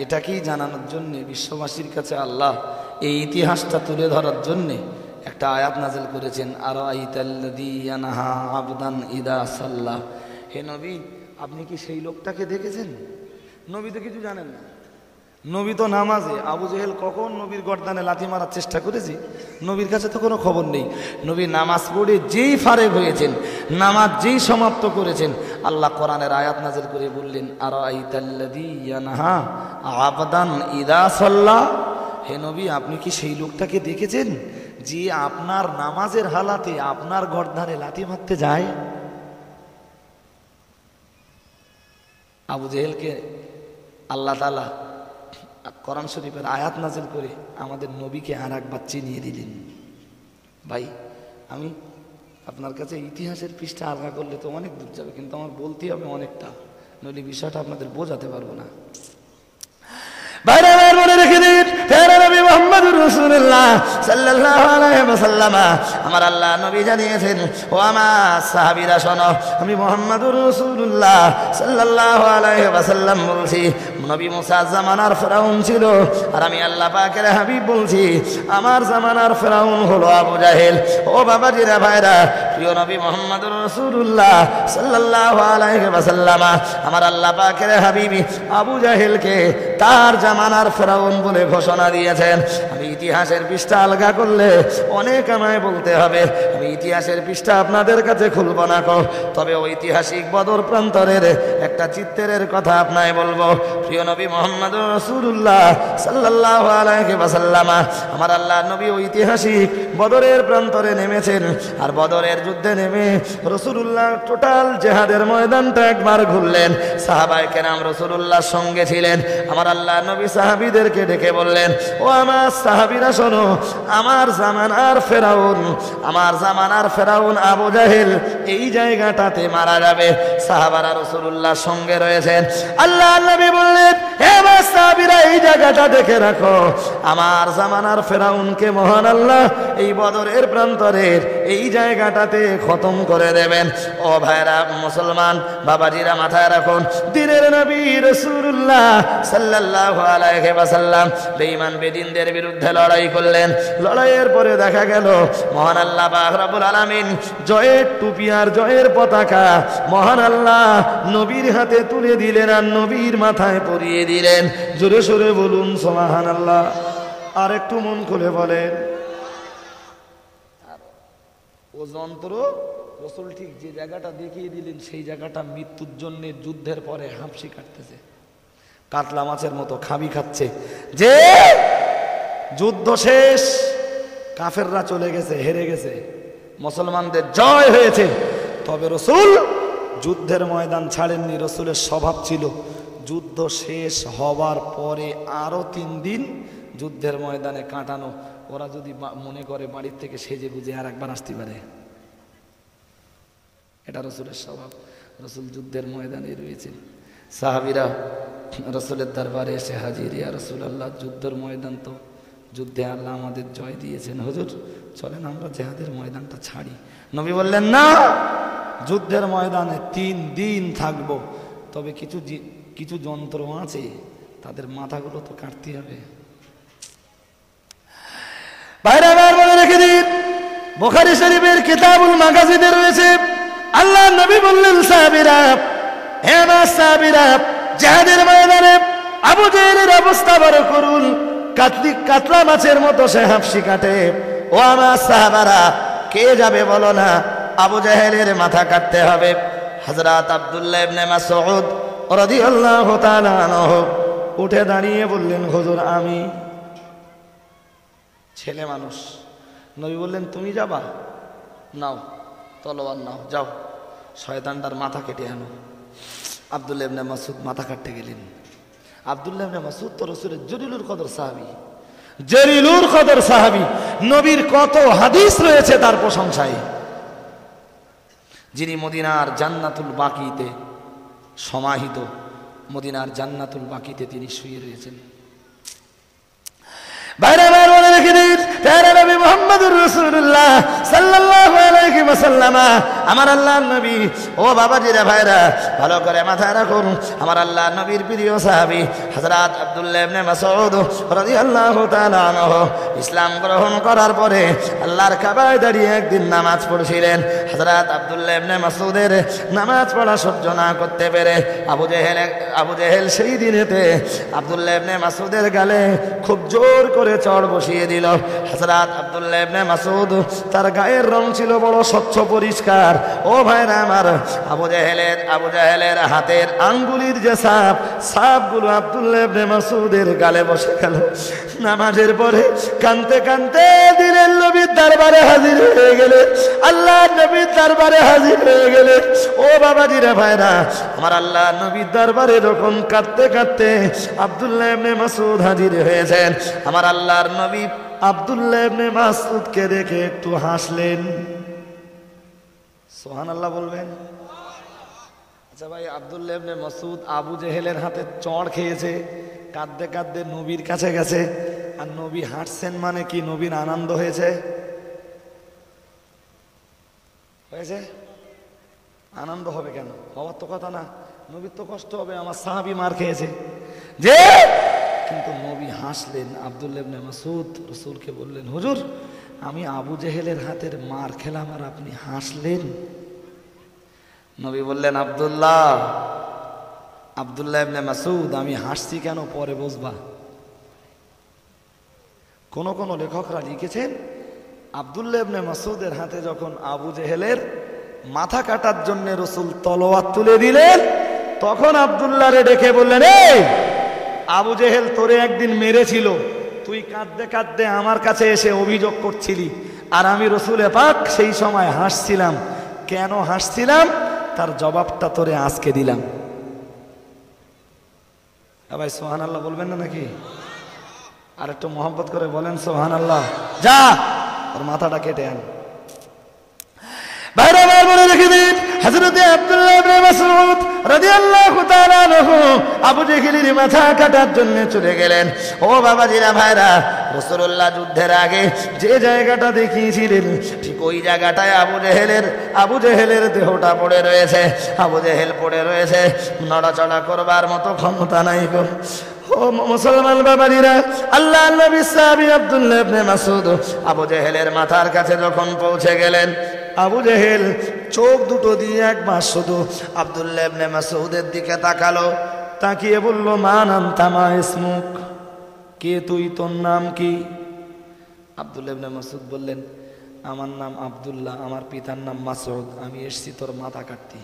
এটাকেই জানানোর জন্যে, বিশ্ববাসীর কাছে আল্লাহ এই ইতিহাসটা তুলে ধরার জন্যে একটা আয়াত নাযিল করেছেন, আরাআইতাল্লাযী ইয়ানহা আবদান ইযা সাল্লাহ। হে নবী, আপনি কি সেই লোকটাকে দেখেছেন? নবী তো কিছু জানেন না, নবী তো নামাজে। আবু জেহেল কখন নবীর গর্দানে লাথি মারার চেষ্টা করেছে, নবীর কাছে তো কোনো খবর নেই। নবী নামাজ পড়ে যেই ফারেগ হয়েছেন, নামাজ যেই সমাপ্ত করেছেন, আল্লাহ কোরআনের আয়াত নাযিল করে বললেন, আরাআইতাল্লাযী ইয়ানহা আবদান ইযা সাল্লাহ। হে নবী, আপনি কি সেই লোকটাকে দেখেছেন যে আপনার নামাজের হালাতে আপনার গর্দানে লাথি মারতে যায়? আবু জেহেলকে আল্লাহ তাআলা কোরআন শরীফের আয়াত নাযিল করে আমাদের নবীকে আর একবার চিনিয়ে দিলেন। ভাই, আমি আপনার কাছে ইতিহাসের পৃষ্ঠা আলগা করলে তো অনেক দূর যাবে, কিন্তু আমার বলতে হবে অনেকটা, নইলে বিষয়টা আপনাদের বোঝাতে পারবো না। বাইরে মনে রেখে দিন, নবী মুহাম্মদুর রাসূলুল্লাহ সাল্লাল্লাহু আলাইহি ওয়াসাল্লাম আমার আল্লাহ নবী জানিয়েছেন, ও আমার সাহাবীরা শোনো, আমি মুহাম্মদুর রাসূলুল্লাহ সাল্লাল্লাহু আলাইহি ওয়াসাল্লাম বলছি, নবী মুসা জামানার ফেরাউন ছিল, আর আমি আল্লাহ পাকের হাবিব বলছি, আমার জামানার ফেরাউন হলো আবু জাহেল। ও বাবাজিরা ভাইরা, প্রিয় নবী মুহাম্মদুর রাসূলুল্লাহ সাল্লাল্লাহু আলাইহি ওয়াসাল্লাম আমার আল্লাহ পাকের হাবিবি আবু জাহেলকে তার জামানার ফেরাউন বলে ঘোষণা দিয়েছেন। আমি ইতিহাসের পৃষ্ঠা আলগা করলে অনেক আমায় বলতে হবে, আমি ইতিহাসের পৃষ্ঠা আপনাদের কাছে খুলব না কো, তবে ঐতিহাসিক বদর প্রান্তরের একটা চিত্রের কথা আপনায় বলবো। প্রিয় নবী মুহাম্মদুর রাসূলুল্লাহ সাল্লাল্লাহু আলাইহি ওয়াসাল্লাম আমার আল্লাহ নবী ঐতিহাসিক বদরের প্রান্তরে নেমেছেন। আর বদরের যুদ্ধে নেমে রাসূলুল্লাহ টোটাল জিহাদের ময়দানটা একবার ঘুরলেন। সাহাবায়ে কেরাম রাসূলুল্লাহর সঙ্গে ছিলেন। আমার আল্লাহ নবী সাহাবীদেরকে ডেকে বললেন, ও আমার সাহাবীরা শোনো, আমার জামানার ফেরাউন আবু জাহেল এই জায়গাটাতে মারা যাবে। সাহাবারা রাসূলুল্লাহর সঙ্গে রয়েছেন। আল্লাহ নবী বললেন, হে আমার সাহাবীরা এই জায়গাটা দেখে রাখো, আমার জামানার ফেরাউনকে মহান আল্লাহ এই বদরের প্রান্তরের এই জায়গাটাতে খতম করে দেবেন। ও ভাইরা মুসলমান বাবাজিরা মাথায় রাখুন, দিনের নবী রাসূলুল্লাহ সাল্লাল্লাহু আলাইহি ওয়াসাল্লাম বেঈমান বেদিনদের বিরুদ্ধে লড়াই করলেন। লড়াইয়ের পরে দেখা গেল মহান আল্লাহ পাক রব্বুল আলামিন জয়ের টুপি আর জয়ের পতাকা মহান আল্লাহ নবীর হাতে তুলে দিলেন আর নবীর মাথায় পরিয়ে দিলেন। জোরে সোরে বলুন সুবহানাল্লাহ। আর একটু মন খুলে বলেন, ও যন্ত্র রাসূল ঠিক যে জায়গাটা দেখিয়ে দিলেন সেই জায়গাটা মৃত্যুর জন্য যুদ্ধের পরে হাঁপসি কাটতেছে, কাতলা মাছের মতো খাবি খাচ্ছে। যে যুদ্ধ শেষ, কাফেররা চলে গেছে, হেরে গেছে, মুসলমানদের জয় হয়েছে, তবে রাসূল যুদ্ধের ময়দান ছাড়েননি। রাসূলের স্বভাব ছিল যুদ্ধ শেষ হবার পরে আরো 3 দিন যুদ্ধের ময়দানে কাটানো। ওরা যদি মনে করে বাড়ির থেকে সেজে গুজে আর একবার আসতে পারে, এটা রাসূলের স্বভাব। রাসূল যুদ্ধের ময়দানে রয়েছেন। সাহাবীরা রাসূলের দরবারে এসে হাজির, ইয়া রাসূলুল্লাহ, যুদ্ধের ময়দান তো, যুদ্ধে আল্লাহ আমাদের জয় দিয়েছেন, হুজুর চলেন আমরা জিহাদের ময়দানটা ছাড়ি। নবী বললেন, না, যুদ্ধের ময়দানে 3 দিন থাকবো, তবে কিছু যন্ত্র আছে তাদের মাথাগুলো তো কাটতে হবে। বাইরে বলে রেখে দিন, বুখারী শরীফের কিতাবুল মাগাজিদে রয়েছে, আল্লাহ নবী বললেন, সাহাবীরা, হে আমার সাহাবীরা, জিহাদের ময়দানে আবু জাহেলের অবস্থা বড় করুন, কাতলা মাছের মতো সে হাঁপসি কাটে। ও আমার সাহাবারা, কে যাবে বলো না, আবু জাহেলের মাথা কাটতে হবে। হযরত আব্দুল্লাহ ইবনে মাসউদ রাদিয়াল্লাহু তাআলা আনহু উঠে দাঁড়িয়ে বললেন, হুজুর আমি। ছেলে মানুষ। নবী বললেন, তুমি যাবা? নাও তলোয়ার নাও, যাও শয়তানটার মাথা কেটে আনো। আব্দুল্লাহ ইবনে মাসউদ মাথা কাটতে গেলেন। আব্দুল্লাহ ইবনে মাসউদ তো রাসূলের জলিলুল কদর সাহাবী, জলিলুল কদর সাহাবী, নবীর কত হাদিস রয়েছে তার প্রশংসায়, যিনি মদিনার জান্নাতুল বাকিতে সমাহিত, মদিনার জান্নাতুল বাকিতে তিনি শুয়ে রয়েছেন। বাইরে বলে রেখে দিন, প্যারা নবী মুহাম্মদুর রাসূলুল্লাহ সাল্লাল্লাহু আলাইহি ওয়াসাল্লাম আমার আল্লাহর নবী। ও বাবাজিরা ভাইরা, ভালো করে মাথায় রাখুন, আমার আল্লাহর নবীর প্রিয় সাহাবী হযরত আব্দুল্লাহ ইবনে মাসউদ রাদিয়াল্লাহু তাআলা আনহু ইসলাম গ্রহণ করার পরে আল্লাহর কাবায় দাঁড়িয়ে একদিন নামাজ পড়ছিলেন। হযরত আব্দুল্লাহ ইবনে মাসউদের নামাজ পড়া সহ্য না করতে পেরে আবু জেহেল সেই দিনেতে আব্দুল্লাহ ইবনে মাসউদের গালে খুব জোর করে চড় বসিয়ে দিল। হযরত আব্দুল্লাহ ইবনে মাসউদ, তার গায়ের রং ছিল বড় স্বচ্ছ পরিষ্কার। ও ভাইরা আমার, আবু জাহেলের হাতের আঙ্গুলির যে সাপগুলো আব্দুল্লাহ ইবনে মাসউদের গালে বসে গেল। নামাজের পরে কাঁদতে কাঁদতে দিনের নবীর দরবারে হাজির হয়ে গেলে, আল্লাহর নবীর দরবারে হাজির হয়ে গেলে। ও বাবাজিরা ভাইরা, আমার আল্লাহর নবীর দরবারে যখন কাঁদতে কাঁদতে আব্দুল্লাহ ইবনে মাসউদ হাজির হয়েছেন, আমার আল্লাহর নবী আব্দুল্লাহ ইবনে মাসউদকে দেখে একটু হাসলেন। সুবহানাল্লাহ বলবেন? আচ্ছা ভাই, আব্দুল্লাহ ইবনে মাসউদ আবু জেহেলের হাতে চড় খেয়েছে, কাঁদতে কাঁদতে নবীর কাছে গেছে, আর নবী হাঁটছেন মানে কি নবীর আনন্দ হয়েছে? হয়েছে? আনন্দ হবে কেন? হওয়ার তো কথা না, নবীর তো কষ্ট হবে, আমার সাহাবী মার খেয়েছে যে। কিন্তু নবী হাসলেন। আব্দুল্লাহ ইবনে মাসউদ রাসূলকে বললেন, হুজুর আমি আবু জেহেলের হাতের মার খেলাম আর আপনি হাসলেন। নবী বললেন, আব্দুল্লাহ ইবনে মাসউদ, আমি হাসছি কেন পরে বুঝবা। কোন কোন লেখকরা লিখেছেন, আব্দুল্লাহ ইবনে মাসউদের হাতে যখন আবু জেহেলের মাথা কাটার জন্য রাসূল তলোয়ার তুলে দিলেন, তখন আব্দুল্লাহরে ডেকে বললেন, এই আবু জেহেল তোরে একদিন মেরেছিল, তুই কাঁদতে কাঁদতে আমার কাছে এসে অভিযোগ করছিলি, আর আমি রাসূল পাক সেই সময় হাসছিলাম। কেন হাসছিলাম তার জবাবটা তোরে আজকে দিলাম। ভাই সুবহানাল্লাহ বলবেন না নাকি? আর একটু মোহাম্মত করে বলেন সুবহানাল্লাহ। যা ওর মাথাটা কেটে আন। বাইরে বার বলে রেখে দিন, হযরতে আব্দুল্লাহ ইবনে মাসউদ রাদিয়াল্লাহু তাআলা আনহু আবু জেহেলের মাথা কাটার জন্য চলে গেলেন। ও বাবাজিরা ভাইরা, রাসূলুল্লাহ যুদ্ধের আগে যে জায়গাটা দেখিয়েছিলেন ঠিক ওই জায়গাটায় আবু জেহেলের দেহটা পড়ে রয়েছে। আবু জেহেল পড়ে রয়েছে, নড়াচড়া করবার মতো ক্ষমতা নাই গো। ও মুসলমান বাবাজিরা, আল্লাহর নবী সাহাবী আব্দুল্লাহ ইবনে মাসউদ আবু জেহেলের মাথার কাছে যখন পৌঁছে গেলেন, আবু জেহেল চোখ দুটো দিয়ে একবার শুধু আব্দুল্লাহ ইবনে মাসউদের দিকে তাকালো, তাকিয়ে বলল, মান আনতা মা ইসমুক, কে তুই, তোর নাম কি? আব্দুল্লাহ ইবনে মাসউদ বললেন, আমার নাম আব্দুল্লাহ, আমার পিতার নাম মাসউদ, আমি এসেছি তোর মাথা কাটতে।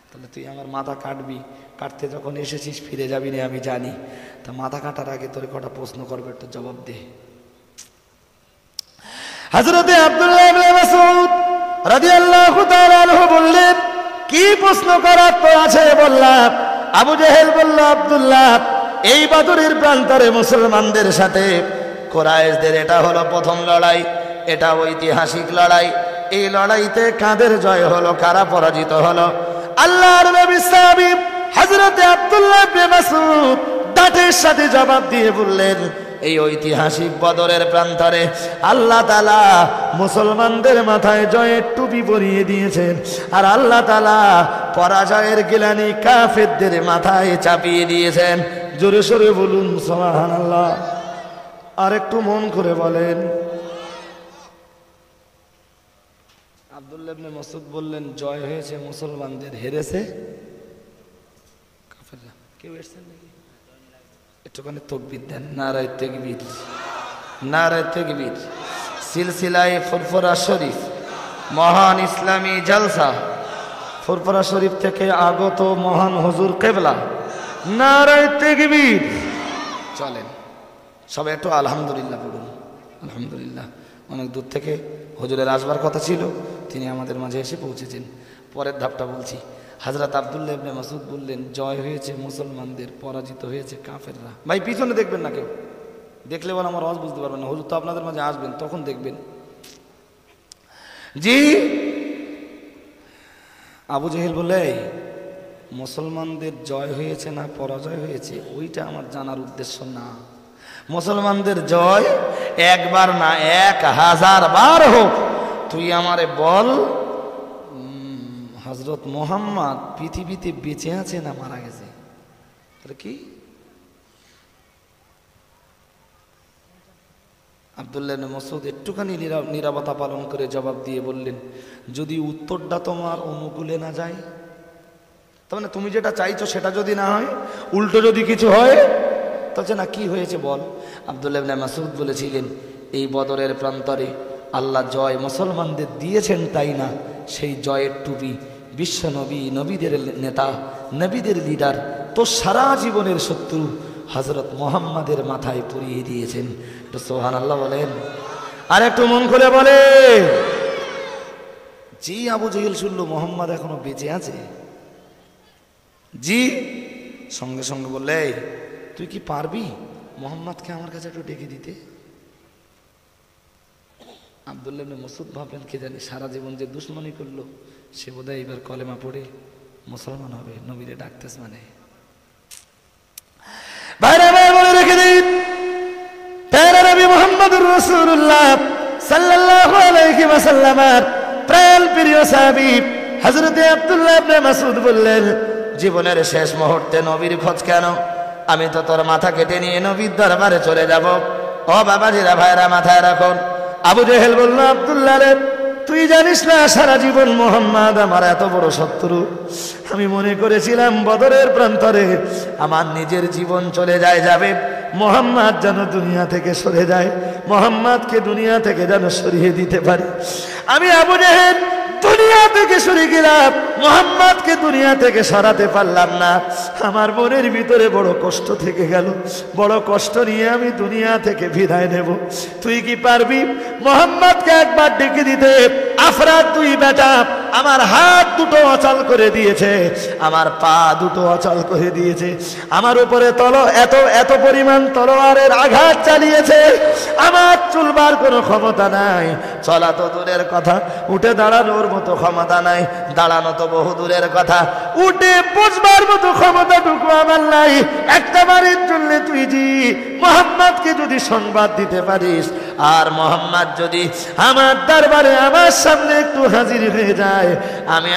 তাহলে তুই আমার মাথা কাটবি, কাটতে যখন এসেছিস ফিরে যাবি না আমি জানি, তা মাথা কাটার আগে তোর কটা প্রশ্ন করবে, একটু জবাব দে। হযরতে আব্দুল্লাহ ইবনে মাসউদ রাদিয়াল্লাহু তাআলা আনহু বললেন, কি প্রশ্ন করার তো আছে বললাম। আবু জেহেল বলল, আব্দুল্লাহ, এই বদরের প্রান্তরে মুসলমানদের সাথে কুরাইশদের এটা হলো প্রথম লড়াই, এটা ঐতিহাসিক লড়াই। এই লড়াইতে কাদের জয় হলো, কারা পরাজিত হলো? আল্লাহর নবী সাহাবী হযরতে আব্দুল্লাহ ইবনে মাসউদ দাঁতের সাথে জবাব দিয়ে বললেন, এই ঐতিহাসিক বদরের প্রান্তরে আল্লাহ তাআলা মুসলমানদের মাথায় জয়ের টুপি পরিয়ে দিয়েছেন, আর আল্লাহ তাআলা পরাজয়ের গিলানি কাফেরদের মাথায় চাপিয়ে দিয়েছেন। জোরে সোরে বলুন সুবহানাল্লাহ। আর একটু মন করে বলেন। আব্দুল্লাহ ইবনে মাসউদ বললেন, জয় হয়েছে মুসলমানদের, হেরেছে কাফেররা। কেউ এসেছেন নাকি? একটুখানি তাকবীর দেন। নারায়ে তাকবীর, নারায়ে তাকবীর। সিলসিলায়ে ফুরফুরা শরীফ, মহান ইসলামী জলসা, ফুরফুরা শরীফ থেকে আগত মহান হুজুর কিবলা, নারায়ে তাকবীর। চলেন সবাই একটু আলহামদুলিল্লাহ বলুন। আলহামদুলিল্লাহ। অনেক দূর থেকে হুজুরের আসবার কথা ছিল, তিনি আমাদের মাঝে এসে পৌঁছেছেন। পরের ধাপটা বলছি। হযরত আব্দুল্লাহ ইবনে মাসউদ বললেন, জয় হয়েছে মুসলমানদের, পরাজিত হয়েছে কাফেররা। ভাই পিছনে দেখবেন না, কেউ দেখলে বলে আমার আওয়াজ বুঝতে পারবেন না। হুজুর তো আপনাদের মাঝে আসবেন, তখন দেখবেন। জি আবু জেহেল বলে, মুসলমানদের জয় হয়েছে না পরাজয় হয়েছে ওইটা আমার জানার উদ্দেশ্য না। মুসলমানদের জয় একবার না 1000 বার হোক, তুই আমারে বল হযরত মুহাম্মদ পৃথিবীতে বেঁচে আছে না মারা গেছে? কি আব্দুল্লাহ ইবনে মাসউদ একটুখানি নীরবতা পালন করে জবাব দিয়ে বললেন, যদি উত্তরটা তোমার অনুকূলে না যায়, তার মানে তুমি যেটা চাইছো সেটা যদি না হয়, উল্টো যদি কিছু হয়, তাহলে না কি হয়েছে বল। আব্দুল্লাহ ইবনে মাসউদ বলেছিলেন, এই বদরের প্রান্তরে আল্লাহ জয় মুসলমানদের দিয়েছেন, তাই না, সেই জয়ের টুপি বিশ্ব নবী, নবীদের নেতা, নবীদের লিডার, তো সারা জীবনের শত্রু হযরত মুহাম্মাদের মাথায় পরিয়ে দিয়েছেন। একটু সুবহানাল্লাহ বলেন, আর একটু মন খুলে বলে। জি আবু জেহেল শুনল মুহাম্মদ এখনো বেঁচে আছে, জি সঙ্গে সঙ্গে বললে, তুই কি পারবি মুহাম্মদকে আমার কাছে একটু ডেকে দিতে? আব্দুল্লাহ ইবনে মাসউদ ভাবলেন, কে জানি সারা জীবন যে দুশ্মনী করলো, সে বোধহয় এবার কলেমা পড়ে মুসলমান হবে, নবীরে ডাকতেছে মানে। বাইরে বাইরে বলে রেখে দিন, প্যারা নবী মুহাম্মদুর রাসূলুল্লাহ সাল্লাল্লাহু আলাইহি ওয়াসাল্লামের প্রাণ প্রিয় সাহাবী হযরতে আব্দুল্লাহ ইবনে মাসউদ বললেন, জীবনের শেষ মুহূর্তে নবীর খোঁজ কেন? আমি তো তোর মাথা কেটে নিয়ে নবীর দরবারে চলে যাব। ও বাবাজিরা ভাইরা মাথায় রাখুন, আবু জেহেল বলল, আব্দুল্লাহ রে, তুই জানিস না সারা জীবন মোহাম্মদ আমার এত বড় শত্রু। আমি মনে করেছিলাম বদরের প্রান্তরে আমার নিজের জীবন চলে যাবে, মোহাম্মদ যেন দুনিয়া থেকে সরে যায়, মোহাম্মদকে দুনিয়া থেকে যেন সরিয়ে দিতে পারি। আমি আবু জেহেল দুনিয়া থেকে সরে গেলাম, মোহাম্মদকে দুনিয়া থেকে সরাতে পারলাম না। আমার মনের ভিতরে বড় কষ্ট থেকে গেল, বড় কষ্ট নিয়ে আমি দুনিয়া থেকে বিদায় নেব। তুই কি পারবি মোহাম্মদকে একবার ডেকে দিতে? আফরাদ তুই বেটা আমার হাত দুটো অচল করে দিয়েছে, আমার পা দুটো অচল করে দিয়েছে, আমার উপরে এত পরিমাণ তলোয়ারের আঘাত চালিয়েছে, আমার চুলবার কোনো ক্ষমতা নাই, চলা তো দূরের কথা, উঠে দাঁড়ানোর মতো ক্ষমতা নাই, দাঁড়ানো তো বহু দূরের কথা, উঠে বসবার মতো ক্ষমতাটুকু আমার নাই। একটা বারের জন্য তুই মোহাম্মদকে যদি সংবাদ দিতে পারিস, আর মোহাম্মদ যদি আমার দরবারে আমার সামনে একটু হাজির হয়ে যায়, আমি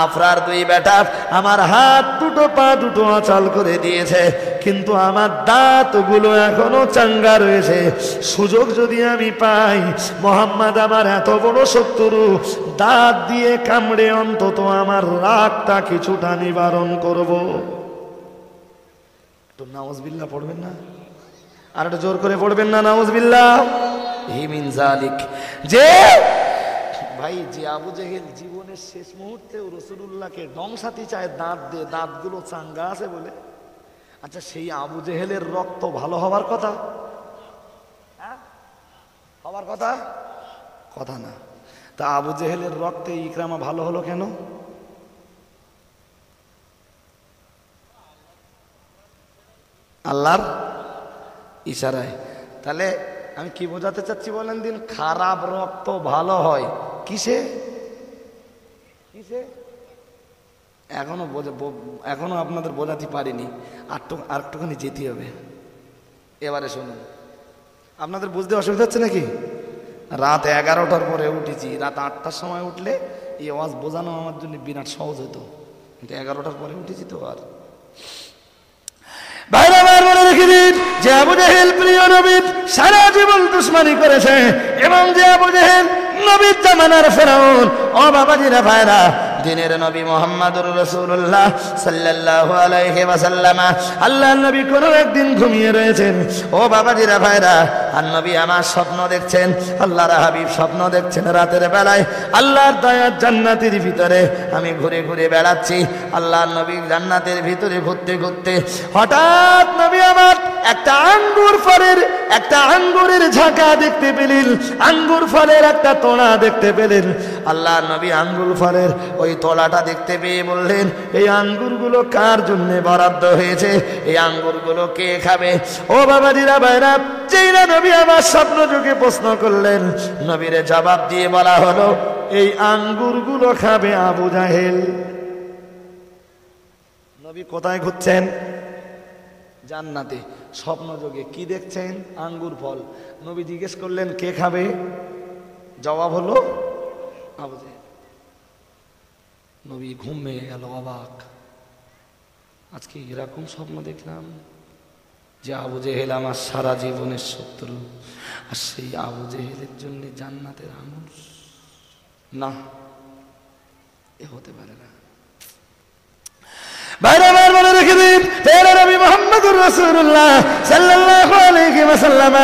আফরার দুই বেটা আমার হাত দুটো পা দুটো অচল করে দিয়েছে, কিন্তু আমার দাঁতগুলো এখনো চাঙ্গা রয়েছে। সুযোগ যদি আমি পাই, মোহাম্মদ আমার এত বড় শত্রু, দাঁত দিয়ে কামড়ে অন্তত আমার রাগটা কিছুটা নিবারণ করব। তো নাউজুবিল্লাহ পড়বেন না? আর একটু জোর করে পড়বেন না নাউজুবিল্লাহ? হিমিন জালিক, যে ভাই যে আবু জেহেল জীবনের শেষ মুহূর্তে রাসূলুল্লাহকে ধ্বংসাতে চায় দাঁত দিয়ে, দাঁতগুলো চাঙ্গা আছে বলে। আচ্ছা, সেই আবু জেহেলের রক্ত ভালো হওয়ার কথা? হওয়ার কথা? কথা না। তা আবু জেহেলের রক্তে ইকরামা ভালো হলো কেন? আল্লাহর ইশারায়। তাহলে আমি কি বোঝাতে চাচ্ছি বলেন দিন? খারাপ রক্ত ভালো হয় কিসে? কিসে? এখনো আপনাদের বোঝাতে পারিনি, আরেকটুখানি যেতে হবে। এবারে শুনুন, আপনাদের বুঝতে অসুবিধা হচ্ছে নাকি? রাত 11টার পরে উঠেছি, রাত 8টার সময় উঠলে এই আওয়াজ বোঝানো আমার জন্য বিরাট সহজ হতো, কিন্তু 11টার পরে উঠেছি তো। আর ভাইরা আমার মনে রেখে দিন, যে আবু জেহেল প্রিয় নবীর সারা জীবন দুশমনি করেছে, এবং যে আবু জেহেল নবীর জামানার ফেরাউন। ও বাবাজিরা ভাইরা, দিনের নবী মুহাম্মদুর রাসূলুল্লাহ সাল্লাল্লাহু আলাইহি ওয়াসাল্লাম, আল্লাহর নবী কোনো একদিন ঘুমিয়ে রয়েছেন। ও বাবাজিরা ভাইরা, আর নবী আমার স্বপ্ন দেখছেন, আল্লাহর হাবিব স্বপ্ন দেখছেন রাতের বেলায়, আল্লাহর দয়ার জান্নাতের ভিতরে আমি ঘুরে ঘুরে বেড়াচ্ছি। আল্লাহর নবী জান্নাতের ভিতরে ঘুরতে ঘুরতে হঠাৎ নবী আমার একটা আঙ্গুরের ঝাঁকা দেখতে পেলেন, আঙ্গুর ফলের একটা তোড়া দেখতে পেলেন। আল্লাহর নবী আঙ্গুর ফলের ওই তোড়াটা দেখতে পেয়ে বললেন, এই আঙ্গুরগুলো কার জন্য বরাদ্দ হয়েছে? এই আঙ্গুরগুলো কে খাবে? ও বাবাজিরা ভাইরা, যেই না নবী আমার স্বপ্ন যুগে প্রশ্ন করলেন, নবীরে জবাব দিয়ে বলা হলো, এই আঙ্গুরগুলো খাবে আবু জাহেল। নবী কোথায় ঘুরছেন? জান্নাতে। স্বপ্ন যোগে কি দেখছেন? আঙ্গুর ফল। নবী জিজ্ঞেস করলেন, কে খাবে? জবাব হলো আবু জেহেল। নবী ঘুম ভেঙে গেল, অবাক, আজকে এরকম স্বপ্ন দেখলাম যে আবু জেহেল আমার সারা জীবনের শত্রু, আর সেই আবু জেহেলের জন্য জান্নাতের আঙ্গুর? না, এ হতে পারে না। বাইরে আমার মনে রেখে দিন, তেরা নবী মুহাম্মদুর রাসূলুল্লাহ সাল্লাল্লাহু আলাইহি ওয়াসাল্লাম,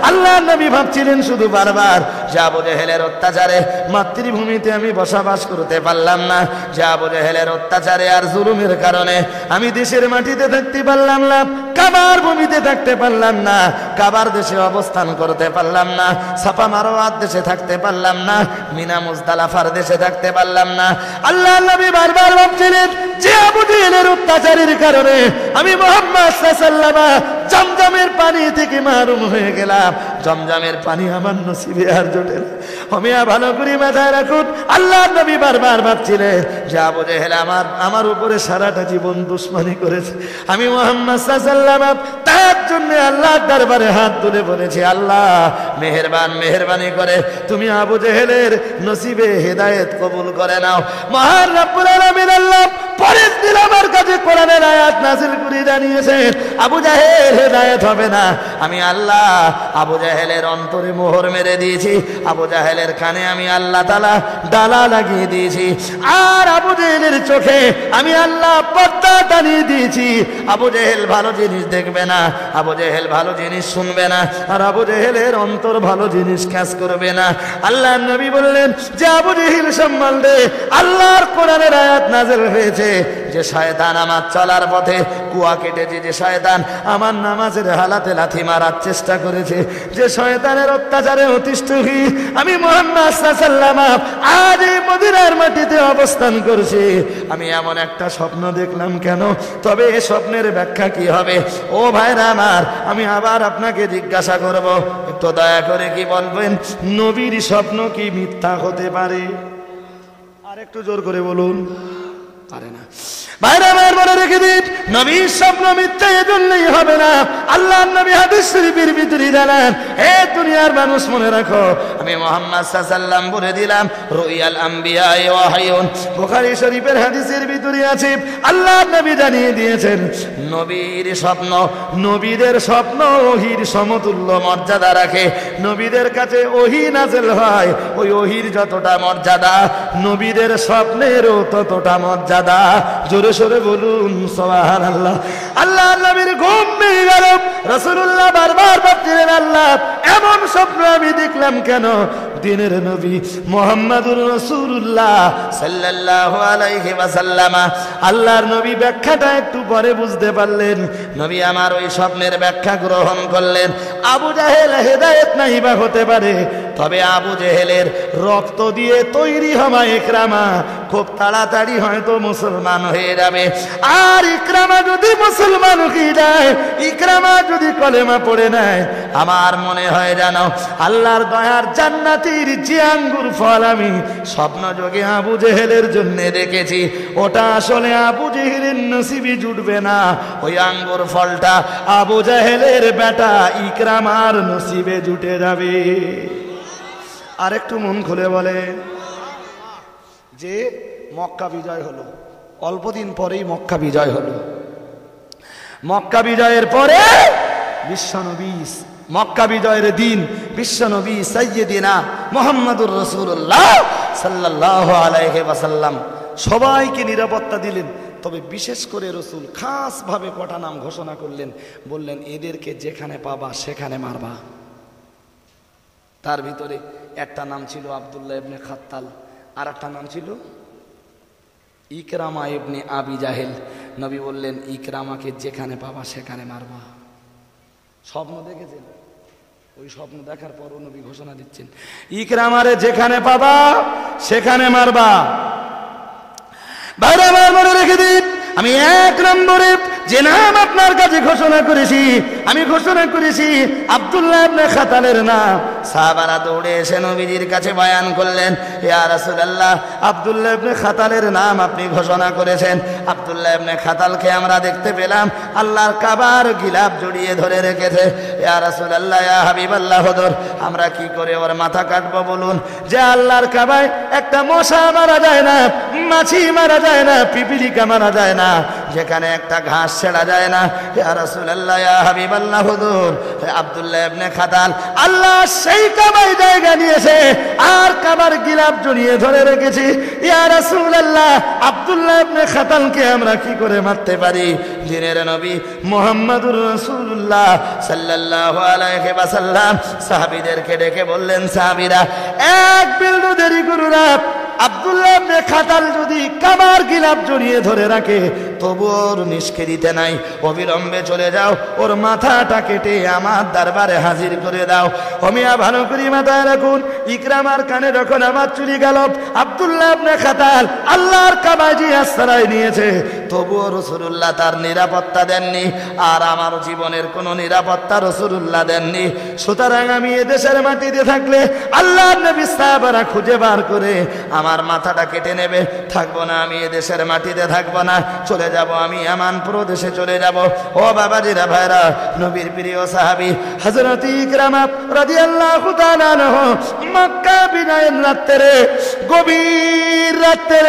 আল্লাহর নবী ভাবছিলেন শুধু বারবার যে আবু জেহেলের অত্যাচারে মাতৃভূমিতে আমি বসবাস করতে পারলাম না, যে আবু জেহেলের অত্যাচারে আর জুলুমের কারণে আমি দেশের মাটিতে থাকতে পারলাম না, কাবার ভূমিতে থাকতে পারলাম না, কাবার দেশে অবস্থান করতে পারলাম না, সাফা মারওয়ার দেশে থাকতে পারলাম না, মিনা মুজদালিফার দেশে থাকতে পারলাম না। আল্লাহর নবী বারবার ভাবছিলেন যে আবু জেহেলের অত্যাচারের কারণে আমি মুহাম্মদ সাল্লাল্লাহু আলাইহি ওয়াসাল্লাম জমজমের পানি থেকে মাহরুম হয়ে গেলাম, জমজমের পানি আমার নসিবে আর জোটে না। আমিয়া ভালো করে মাথায় রাখুন, আল্লাহর নবী বারবার ভাবছিলেন যে আবু জেহেল আমার উপরে সারাটা জীবন দুশমনি করেছে, আমি মুহাম্মদ সাল্লাল্লাহু আলাইহি ওয়াসাল্লাম তার জন্য আল্লাহর দরবারে হাত তুলে বলেছি, আল্লাহ মেহেরবানি করে তুমি আবু জেহেলের নসিবে হেদায়েত কবুল করে নাও। মহান রব্বুল আলামিন আল্লাহ পরের দিন আমার কাছে কোরআনের আয়াত নাযিল করে জানিয়েছেন, আবু জাহেল হেদায়েত হবে না, আমি আল্লাহ আবু জাহেলের অন্তরে মোহর মেরে দিয়েছি, আবু জাহেলের কানে আমি আল্লাহ তাআলা ডালা লাগিয়ে দিয়েছি, আর আবু জাহেলের চোখে আমি আল্লাহ পর্দা টানিয়ে দিয়েছি। আবু জাহেল ভালো জিনিস দেখবে না, আবু জাহেল ভালো জিনিস শুনবে না, আর আবু জাহেলের অন্তর ভালো জিনিস কাজ করবে না। আল্লাহর নবী বললেন যে আবু জাহেল সম্বন্ধে আল্লাহর কোরআনের আয়াত নাযিল হয়েছে যে শয়তান আমার চলার পথে কুয়া কেটেছে, যে শয়তান আমার নামাজের হালাতে লাথি মারার চেষ্টা করেছে, যে শয়তানের অত্যাচারে অতিষ্ঠ হয়ে আমি মুহাম্মদ সাল্লাল্লাহু আলাইহি ওয়াসাল্লাম আজ এই মদিনার মাটিতে অবস্থান করছি। আমি এমন একটা স্বপ্ন দেখলাম, কেন? তবে এই স্বপ্নের ব্যাখ্যা কি হবে? ও ভাইরা আমার, আমি আবার আপনাকে জিজ্ঞাসা করব, একটু দয়া করে কি বলবেন, নবীর স্বপ্ন কি মিথ্যা হতে পারে? আর একটু জোর করে বলুন। পারে না। ভাইরা আমার, মনে রেখে দিন, নবীর স্বপ্ন মিথ্যা এজন্যই হবে না। আল্লাহর নবী হাদিস শরীফের ভিতরে জানান, হে দুনিয়ার মানুষ মনে রাখো, আমি মুহাম্মদ সাল্লাল্লাহু আলাইহি ওয়াসাল্লাম বলে দিলাম, রুয়াল আম্বিয়া ওয়াহিয়ুন। বুখারী শরীফের হাদিসের ভিতরে আছে, আল্লাহর নবী জানিয়ে দিয়েছেন, নবীর স্বপ্ন, নবীদের স্বপ্ন ওহীর সমতুল্য মর্যাদা রাখে। নবীদের কাছে ওহী নাযিল হয়, ওই ওহীর যতটা মর্যাদা নবীদের স্বপ্নেরও ততটা মর্যাদা। জোরে সরে বলুন সুবহানাল্লাহ। আল্লাহর নবীর ঘুম ভেঙে গেল, রাসূলুল্লাহ বারবার ভাবছিলেন, আল্লাহ এমন স্বপ্ন আমি দেখলাম কেন? দিনের নবী মুহাম্মদুর রাসূলুল্লাহ সাল্লাল্লাহু আলাইহি ওয়াসাল্লাম আল্লাহর নবী ব্যাখ্যাটা একটু পরে বুঝতে পারলেন। নবী আমার ওই স্বপ্নের ব্যাখ্যা গ্রহণ করলেন। আবু জাহেল হেদায়েত নাই বা হতে পারে, তবে আবু জেহেলের রক্ত দিয়ে তৈরি হওয়া ইকরামা খুব তাড়াতাড়ি হয়তো মুসলমান হয়ে যাবে। আর ইকরামা যদি মুসলমান হয়ে যায়, ইকরামা যদি কলেমা পড়ে নেয়, আমার মনে হয় জানো, আল্লাহর দয়ার জান্নাতের যে আঙ্গুর ফল আমি স্বপ্ন যোগে আবু জেহেলের জন্য দেখেছি, ওটা আসলে আবু জেহেলের নসিবে জুটবে না। ওই আঙ্গুর ফলটা আবু জেহেলের বেটা ইকরামার নসিবে জুটে যাবে। আর একটু মন খুলে বলে যে মক্কা বিজয় হলো, অল্পদিন পরেই মক্কা বিজয় হলো। মক্কা বিজয়ের পরে বিশ্বনবী, মক্কা বিজয়ের দিন বিশ্বনবী সাইয়্যিদিনা মুহাম্মদুর রাসূলুল্লাহ সাল্লাল্লাহু আলাইহি ওয়াসাল্লাম সবাইকে নিরাপত্তা দিলেন। তবে বিশেষ করে রসুল খাস ভাবে কটা নাম ঘোষণা করলেন, বললেন এদেরকে যেখানে পাবা সেখানে মারবা। তার ভিতরে একটা নাম ছিল আব্দুল্লাহ ইবনে খাত্তাল, আর একটা নাম ছিল ইকরামা ইবনে আবি জাহেল। নবী বললেন ইকরামাকে যেখানে পাবা সেখানে মারবা। স্বপ্ন দেখেছেন, ওই স্বপ্ন দেখার পরও নবী ঘোষণা দিচ্ছেন ইকরামারে যেখানে পাবা সেখানে মারবা। ভাইরা আমার, মনে রেখে দিন, আমি এক নম্বরে যে নাম আপনার কাছে ঘোষণা করেছি, আমি ঘোষণা করেছি আব্দুল্লাহ ইবনে খাতালের নাম। সাহাবারা দৌড়ে এসে নবীজির কাছে বয়ান করলেন, ইয়া রাসূলুল্লাহ, আব্দুল্লাহ ইবনে খাতালের নাম আপনি ঘোষণা করেছেন। আব্দুল্লাহ ইবনে খাতালকে আমরা দেখতে পেলাম আল্লাহর কাবার গিলাফ জড়িয়ে ধরে রেখেছে। ইয়া রাসূলুল্লাহ, ইয়া হাবিবাল্লাহ, হুজুর আমরা কি করে ওর মাথা কাটবো বলুন? যে আল্লাহর কাবায় একটা মশা মারা যায় না, মাছি মারা যায় না, পিপিলিকা মারা যায় না, যেখানে একটা ঘাস ছেড়া যায় না। ইয়া রাসূলুল্লাহ, ইয়া হাবিবাল্লাহ, হুজুর আব্দুল্লাহ ইবনে খাতাল আল্লাহ সেই কাবায় জায়গা নিয়েছে আর কাবার গিলাফ জড়িয়ে ধরে রেখেছি। ইয়া রাসূলুল্লাহ, আব্দুল্লাহ ইবনে খাতালকে আমরা কি করে মারতে পারি? দিনের নবী মুহাম্মদুর রাসূলুল্লাহ সাল্লাল্লাহু আলাইহি ওয়াসাল্লাম সাহাবীদেরকে ডেকে বললেন, সাহাবীরা এক বিন্দু দেরি করো না, আব্দুল্লাহ ইবনে খাতাল যদি কাবার গিলাফ জড়িয়ে ধরে রাখে তবু ওর নিষ্কৃতি নাই, অবিলম্বে চলে যাও, ওর মাথাটা কেটে আমার দরবারে হাজির করে দাও। ওমিয়া ভালো করে মাথায় রাখুন, ইকরামার কানে যখন আমার চুরি গেল, আব্দুল্লাহ ইবনে খাতাল আল্লাহর কাবায় যে আশ্রয় নিয়েছে, তবুও রাসূলুল্লাহ তার নিরাপত্তা দেননি, আর আমার জীবনের কোনো নিরাপত্তা রাসূলুল্লাহ দেননি। সুতরাং আমি এদেশের মাটিতে থাকলে আল্লাহর নবী সাহাবারা খুঁজে বার করে আমার মাথাটা কেটে নেবে, থাকবো না, আমি এদেশের মাটিতে থাকবো না, চলে যাব, আমি ইয়ামান প্রদেশে চলে যাব। ও বাবাজিরা ভাইরা, নবীর প্রিয় সাহাবী হযরত ইকরামা রাদিয়াল্লাহু তাআলা আনহু মক্কা বিজয়ের রাতে, গভীর রাতে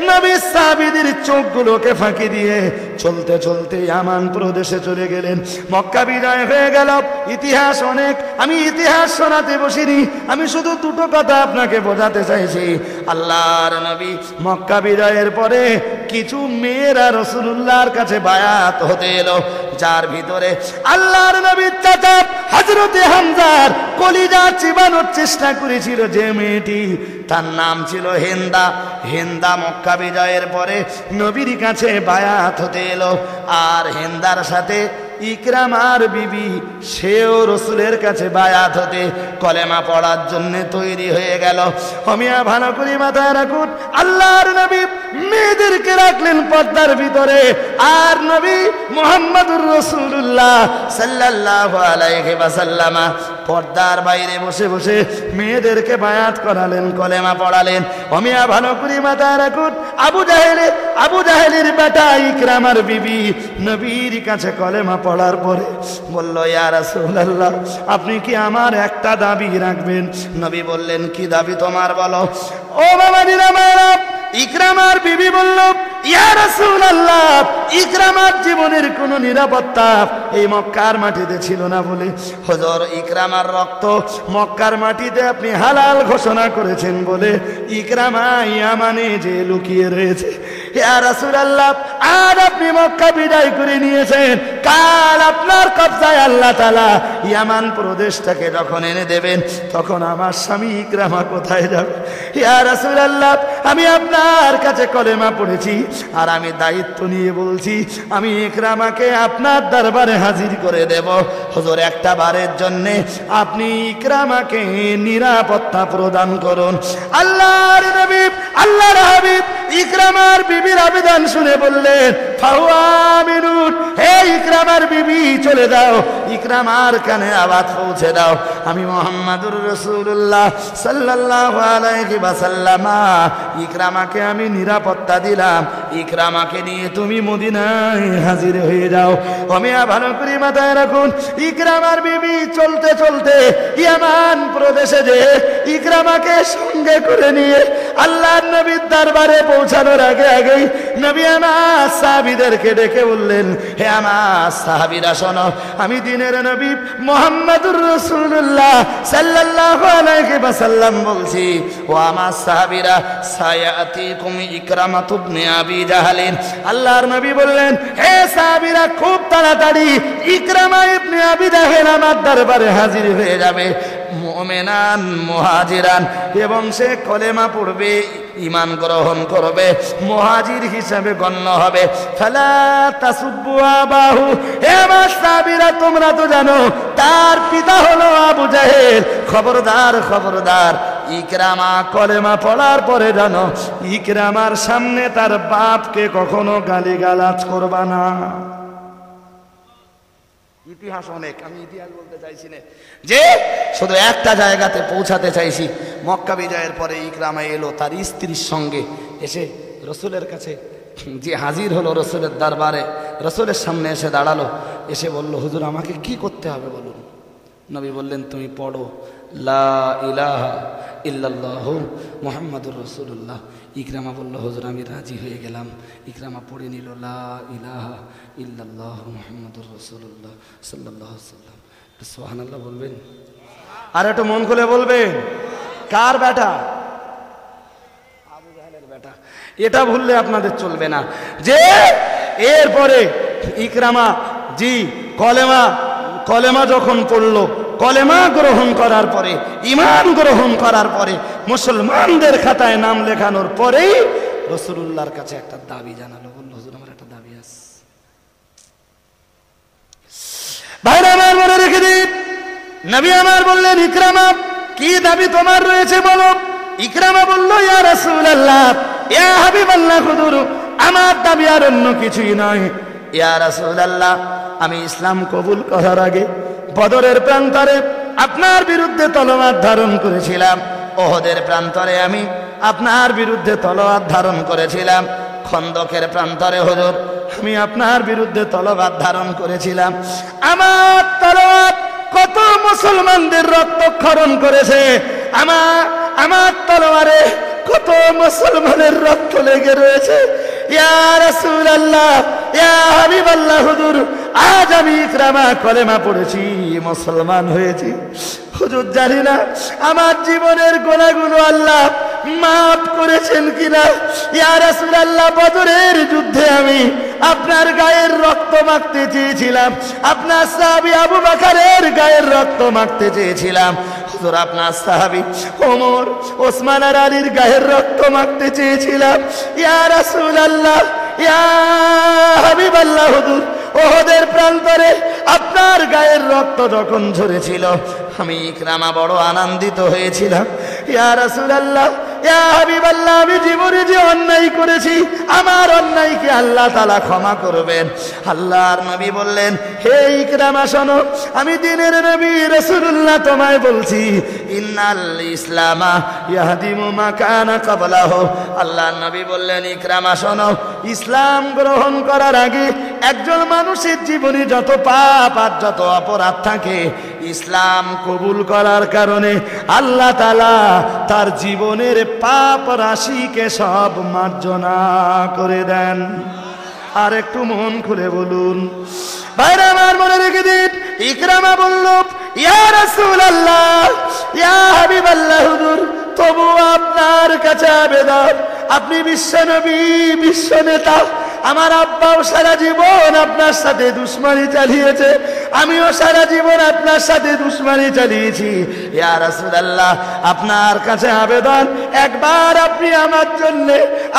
নবীর সাহাবীদের চোখগুলোকে ফাঁকি দিয়ে চলতে চলতে ইয়ামান প্রদেশে চলে গেলেন। মক্কা বিজয় হয়ে গেল। ইতিহাস অনেক, আমি ইতিহাস শোনাতে বসিনি, আমি শুধু দুটো কথা আপনাকে বোঝাতে চাইছি। আল্লাহর নবী মক্কা বিজয়ের পরে কিছু মেয়েরা রাসূলুল্লাহর কাছে বায়াত হতে এলো, যার ভিতরে আল্লাহর নবীর চাচা হযরতে হামজার কলিজা চিবানোর চেষ্টা করেছিল যে মেয়েটি, তার নাম ছিল হিন্দা। হিন্দা মক্কা বিজয়ের পরে নবীর কাছে বায়াত হতে এলো, আর হিন্দার সাথে ইকরামার বিবি সেও রসুলের কাছে বায়াত হতে কলেমা পড়ার জন্য তৈরি হয়ে গেল। হমিয়া ভালো করে মাথায় রাখুন, আল্লাহর নবী মেয়েদেরকে রাখলেন পর্দার ভিতরে, আর নবী মুহাম্মদুর রাসূলুল্লাহ সাল্লাল্লাহু আলাইহি ওয়াসাল্লাম পর্দার বাইরে বসে বসে মেয়েদেরকে বায়াত করালেন, কলেমা পড়ালেন। হমিয়া ভালো করে মাথায় রাখুন, আবু জাহেলের বেটা ইকরামার বিবি নবীর কাছে কলেমা পড়ার পরে বলল, ইয়া রাসূলুল্লাহ, আপনি কি আমার একটা দাবি রাখবেন? নবী বললেন, কি দাবি তোমার বলো। ও বাবাজিরা মায়েরা, ইকরামার বিবি বলল, ইয়া রাসূলুল্লাহ, ইকরামার জীবনের কোনো নিরাপত্তা এই মক্কার মাটিতে ছিল না বলে হুজুর ইকরামার রক্ত মক্কার মাটিতে আপনি হালাল ঘোষণা করেছেন বলে ইকরামা ইয়ামানে যে লুকিয়ে রয়েছে। ইয়া রাসূলুল্লাহ, আর আপনি মক্কা বিজয় করে নিয়েছেন, কাল আপনার কবজায় আল্লাহ তাআলা ইয়ামান প্রদেশটাকে যখন এনে দেবেন, তখন আমার স্বামী ইকরামা কোথায় যাবে? ইয়া রাসূলুল্লাহ, আমি আপনার কাছে কলেমা পড়েছি, আর আমি দায়িত্ব নিয়ে বলছি, আমি ইকরামাকে আপনার দরবারে হাজির করে দেব। হুজুর, একটা বারের জন্য আপনি ইকরামাকে নিরাপত্তা প্রদান করুন। আল্লাহর নবী, আল্লাহর হাবিব ইকরামার বিবির আবেদন শুনে বললেন, ফাহুয়া আমিনুন, হে ইকরামার বিবি চলে যাও, ইকরামার কানে আওয়াজ পৌঁছে দাও, আমি মুহাম্মাদুর রাসূলুল্লাহ সাল্লাল্লাহু আলাইহি ওয়াসাল্লাম ইকরামাকে আমি নিরাপত্তা দিলাম, ইকরামাকে নিয়ে তুমি মদিনায় হাজির হয়ে যাও। হমিয়া ভালো করে মাথায় রাখুন, ইকরামার বিবি চলতে চলতে ইয়ামান প্রদেশে যে ইকরামাকে সঙ্গে করে নিয়ে আল্লাহর নবীর দরবারে পৌঁছানোর আগে আগেই নবী আমার সাহাবীদেরকে ডেকে বললেন, হে আমার সাহাবীরা শোনো, আমি দিনের নবী মুহাম্মাদুর রাসূলুল্লাহ সাল্লাল্লাহু আলাইহি ওয়াসাল্লাম বলছি, ও আমার সাহাবীরা, সায়াতিকুম ইকরামা ইবনে আবি জাহলিন। আল্লাহর নবী বললেন, হে সাহাবীরা, খুব তাড়াতাড়ি ইকরামা ইবনে আবি জাহল আমার দরবারে হাজির হয়ে যাবে, মুমিনান মুহাজিরান, এবং সে কলেমা পড়বে, ঈমান গ্রহণ করবে, মুহাজির হিসাবে গণ্য হবে। ফালা তাসুব্বু আবাহু, হে আমার সাহাবীরা, তোমরা তো জানো তার পিতা হলো আবু জাহেল। খবরদার খবরদার, ইকরামা কলেমা পড়ার পরে জানো, ইকরামার সামনে তার বাপকে কখনো গালিগালাজ করবা না। ইতিহাস অনেক, আমি ইতিহাস বলতে চাইছি না, যে শুধু একটা জায়গাতে পৌঁছাতে চাইছি। মক্কা বিজয়ের পরে ইকরামা এলো তার স্ত্রীর সঙ্গে, এসে রসুলের কাছে যে হাজির হলো রসুলের দরবারে, রসুলের সামনে এসে দাঁড়ালো, এসে বলল, হুজুর আমাকে কি করতে হবে বলুন। নবী বললেন, তুমি পড়ো লা ইলাহা ইল্লাল্লাহু মুহাম্মাদুর রাসূলুল্লাহ। ইকরামা বলল, হুজুর আমি রাজি হয়ে গেলাম। ইকরামা পড়ে নিল লা ইলাহা ইল্লাল্লাহু মুহাম্মাদুর রাসূলুল্লাহ সাল্লাল্লাহু আলাইহি ওয়াসাল্লাম। সুবহানাল্লাহ বলবেন, আর একটু মন খুলে বলবেন। কার বেটা? আবু জাহেলের বেটা। এটা ভুললে আপনাদের চলবে না, যে এরপরে ইকরামা জি কলেমা যখন পড়লো, কলেমা গ্রহণ করার পরে, ঈমান গ্রহণ করার পরে, মুসলমানদের খাতায় নাম লেখানোর পরেই রাসূলুল্লাহর কাছে একটা দাবি জানালো, বলল, হুজুর আমার একটা দাবি আছে। ভাইরা আমার মনে রেখে দিন, নবী আমার বললেন, ইকরামা কি দাবি তোমার রয়েছে বলো। ইকরামা বলল, ইয়া রাসূলুল্লাহ, ইয়া হাবিবাল্লাহ, হুজুর আমার দাবি আর অন্য কিছুই নয়। ইয়া রাসূলুল্লাহ, আমি ইসলাম কবুল করার আগে বদরের প্রান্তরে আপনার বিরুদ্ধে তলোয়ার ধারণ করেছিলাম, ওহদের প্রান্তরে আমি আপনার বিরুদ্ধে তলোয়ার ধারণ করেছিলাম, খন্দকের প্রান্তরে হুজুর আমি আপনার বিরুদ্ধে তলোয়ার ধারণ করেছিলাম। আমার তলোয়ার কত মুসলমানদের রক্তক্ষরণ করেছে, আমার তলোয়ারে কত মুসলমানের রক্ত লেগে রয়েছে। ইয়া রাসূলুল্লাহ, ইয়া হাবিবাল্লাহ, হুজুর আজ আমি ইকরামা কলেমা পড়েছি, মুসলমান হয়েছি। হুজুর জানি না আমার জীবনের গুনাহগুলো আল্লাহ মাফ করেছেন কিনা। ইয়া রাসূলুল্লাহ, বদরের যুদ্ধে আমি আপনার গায়ের রক্ত মাখতে চেয়েছিলাম, আপনার সাহাবী আবু বকরের গায়ের রক্ত মাখতে চেয়েছিলাম। হুজুর আপনার সাহাবী ওমর, ওসমান আর আলীর গায়ের রক্ত মাখতে চেয়েছিলাম। ইয়া রাসূলুল্লাহ, ইয়া হাবিবাল্লাহ, হুজুর ওহদের প্রান্তরে আপনার গায়ের রক্ত যখন ঝরেছিল আমি ইকরামা বড় আনন্দিত হয়েছিলাম। ইয়া রাসূলুল্লাহ, ইয়া হাবিবাল্লাহ, আমি জীবনে যে অন্যায় করেছি আমার অন্যায়কে আল্লাহ তাআলা ক্ষমা করবেন। আল্লাহর নবী বললেন, হে ইকরামা শোনো, আমি দ্বীনের নবী রাসূলুল্লাহ তোমায় বলছি, ইন্নাল ইসলামা ইয়াহদিমু মা কানা ক্বাবলাহু। আল্লাহর নবী বললেন, ইকরামা শোনো, ইসলাম গ্রহণ করার আগে একজন মানুষের জীবনে যত পাপ আর যত অপরাধ থাকে, ইসলাম কবুল করার কারণে আল্লাহ তাআলা তার জীবনের পাপ রাশিকে সব মার্জনা করে দেন। আর একটু মন খুলে বলুন ভাইরা আমার, মনে রেখে দিন। ইকরামা বলল, ইয়া রাসূলুল্লাহ, ইয়া হাবিবাল্লাহ, হুজুর তবু আপনার কাছে আবেদন, আপনি বিশ্বনবী, বিশ্ব নেতা, আমার আব্বাও সারা জীবন আপনার সাথে দুশমনি চালিয়েছে, আমিও সারা জীবন আপনার সাথে দুশমনি চালিয়েছি। ইয়া রাসূলুল্লাহ, আপনার কাছে আবেদন, একবার আপনি আমার জন্য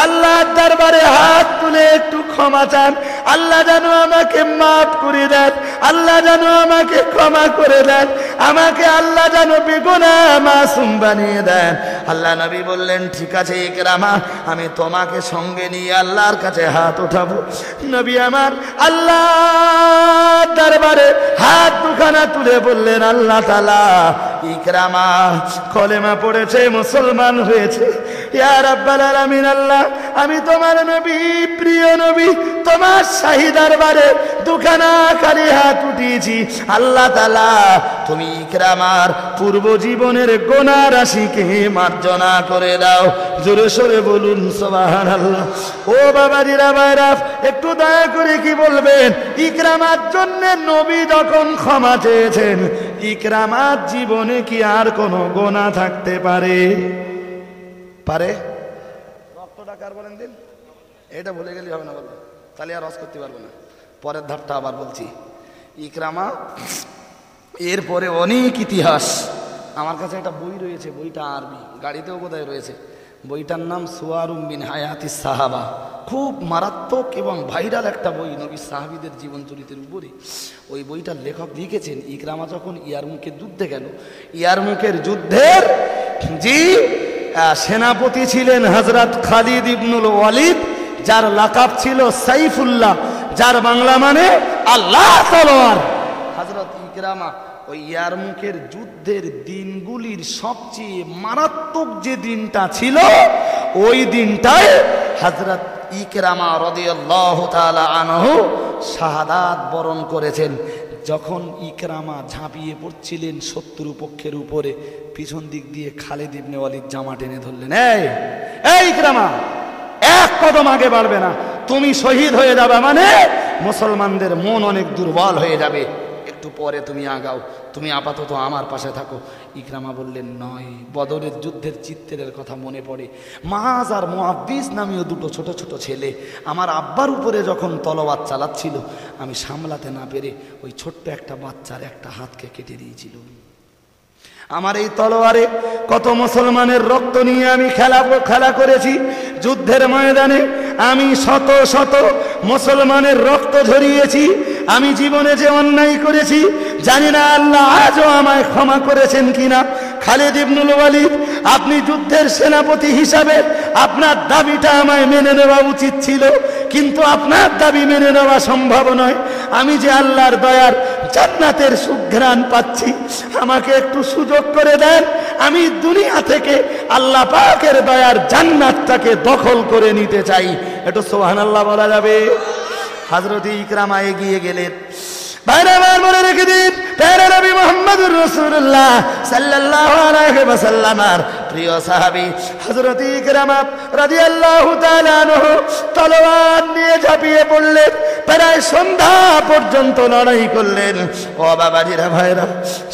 আল্লাহর দরবারে হাত তুলে একটু ক্ষমা চান। আল্লাহ যেন আমাকে মাফ করে দেন, আল্লাহ যেন আমাকে ক্ষমা করে দেন, আমাকে আল্লাহ যেন বেগুনাহ মাসুম বানিয়ে দেন। আল্লাহ নবী বললেন, ঠিক আছে ইকরামা, আমি তোমাকে সঙ্গে নিয়ে আল্লাহর কাছে হাত উঠাবো। নবী আমার আল্লাহর দরবারে হাত দুখানা তুলে বললেন, আল্লাহ তাআলা ইকরামা কলেমা পড়েছে, মুসলমান হয়েছে। ইয়া রাব্বাল আলামিন, আল্লাহ আমি তোমার নবী, প্রিয় নবী, তোমার শাহী দরবারে দুখানা খালি হাত উঠিয়েছি। আল্লাহ তাআলা তুমি ইকরামার পূর্ব জীবনের গুনাহ রাশিকে মার্জনা করে দাও। জোরে সোরে বলুন সুবহানাল্লাহ। ও বাবাজিরা, ভাইরা, একটু দয়া করে কি বলবেন, ইকরামার জন্য নবী যখন ক্ষমা চেয়েছেন, ইকরামার জীবনে কি আর কোনো গুনাহ থাকতে পারে? রক্তটা কার বলেন দিন, এটা ভুলে গেলে হবে না, বলবো তাহলে আর রস করতে পারবো না। পরের ধাপটা আবার বলছি, ইকরামা এরপরে অনেক ইতিহাস। আমার কাছে একটা বই রয়েছে, বইটা আরবি, গাড়িতেও বোধহয় রয়েছে। বইটার নাম সুয়ারুম মিন হায়াতিস সাহাবা। খুব মারাত্মক এবং ভাইরাল একটা বই নবী সাহাবীদের জীবন চরিত্রের উপরে। ওই বইটার লেখক লিখেছেন, ইকরামা যখন ইয়ারমুকের যুদ্ধে গেল, ইয়ারমুকের যুদ্ধের সেনাপতি ছিলেন হযরত খালিদ ইবনুল ওয়ালিদ, যার লাকাব ছিল সাইফুল্লাহ, যার বাংলা মানে আল্লাহ তলোয়ার। হযরত ইকরামা ওই ইয়ারমুকের যুদ্ধের দিনগুলির সবচেয়ে মারাত্মক যে দিনটা ছিল, ওই দিনটায় হযরত ইকরামা রাদিয়াল্লাহু তাআলা আনহু শাহাদাত বরণ করেছেন। যখন ইকরামা ঝাঁপিয়ে পড়ছিলেন শত্রু পক্ষের উপরে, পিছন দিক দিয়ে খালিদ ইবনে ওয়ালিদ জামা টেনে ধরলেন, এই ইকরামা, এক কদম আগে বাড়বে না, তুমি শহীদ হয়ে যাবে, মানে মুসলমানদের মন অনেক দুর্বল হয়ে যাবে, একটু পরে তুমি আগাও, তুমি আপাতত আমার পাশে থাকো। ইকরামা বললেন, নয়। বদরের যুদ্ধের চিত্রের কথা মনে পড়ে। মাআজ আর মুআব্বিস নামীয় দুটো ছোট ছোট ছেলে আমার আব্বার উপরে যখন তলোয়ার চালাচ্ছিল, আমি সামলাতে না পেরে ওই ছোট্ট একটা বাচ্চার একটা হাতকে কেটে দিয়েছিল। আমার এই তলোয়ারে কত মুসলমানের রক্ত নিয়ে আমি খেলা করেছি। যুদ্ধের ময়দানে আমি শত শত মুসলমানের রক্ত ঝরিয়েছি। আমি জীবনে যে অন্যায় করেছি জানি না আল্লাহ আজও আমায় ক্ষমা করেছেন কিনা। খালিদ ইবনুল ওয়ালিদ, আপনি যুদ্ধের সেনাপতি হিসাবে আপনার দাবিটা আমায় মেনে নেওয়া উচিত ছিল, কিন্তু আপনার দাবি মেনে নেওয়া সম্ভব নয়। আমি যে আল্লাহর দয়ার জান্নাতের সুঘ্রাণ পাচ্ছি, আমাকে একটু সুযোগ করে দেন, আমি দুনিয়া থেকে আল্লাহ পাকের দয়ার জান্নাতটাকে দখল করে নিতে চাই। একটু সুবহানাল্লাহ বলা যাবে? হযরত ইকরামা এগিয়ে গেলেন। ভাইরা আমার মনে রেখে দিন, প্যারা নবী মুহাম্মদুর রাসূলুল্লাহ সাল্লাল্লাহু আলাইহি ওয়াসাল্লামের প্রিয় সাহাবী হযরত ইকরামা রাদিয়াল্লাহু তাআলা আনহু তলোয়ার নিয়ে ঝাঁপিয়ে পড়লেন। প্রায় সন্ধ্যা পর্যন্ত লড়াই করলেন। ও বাবাজিরা ভাইরা,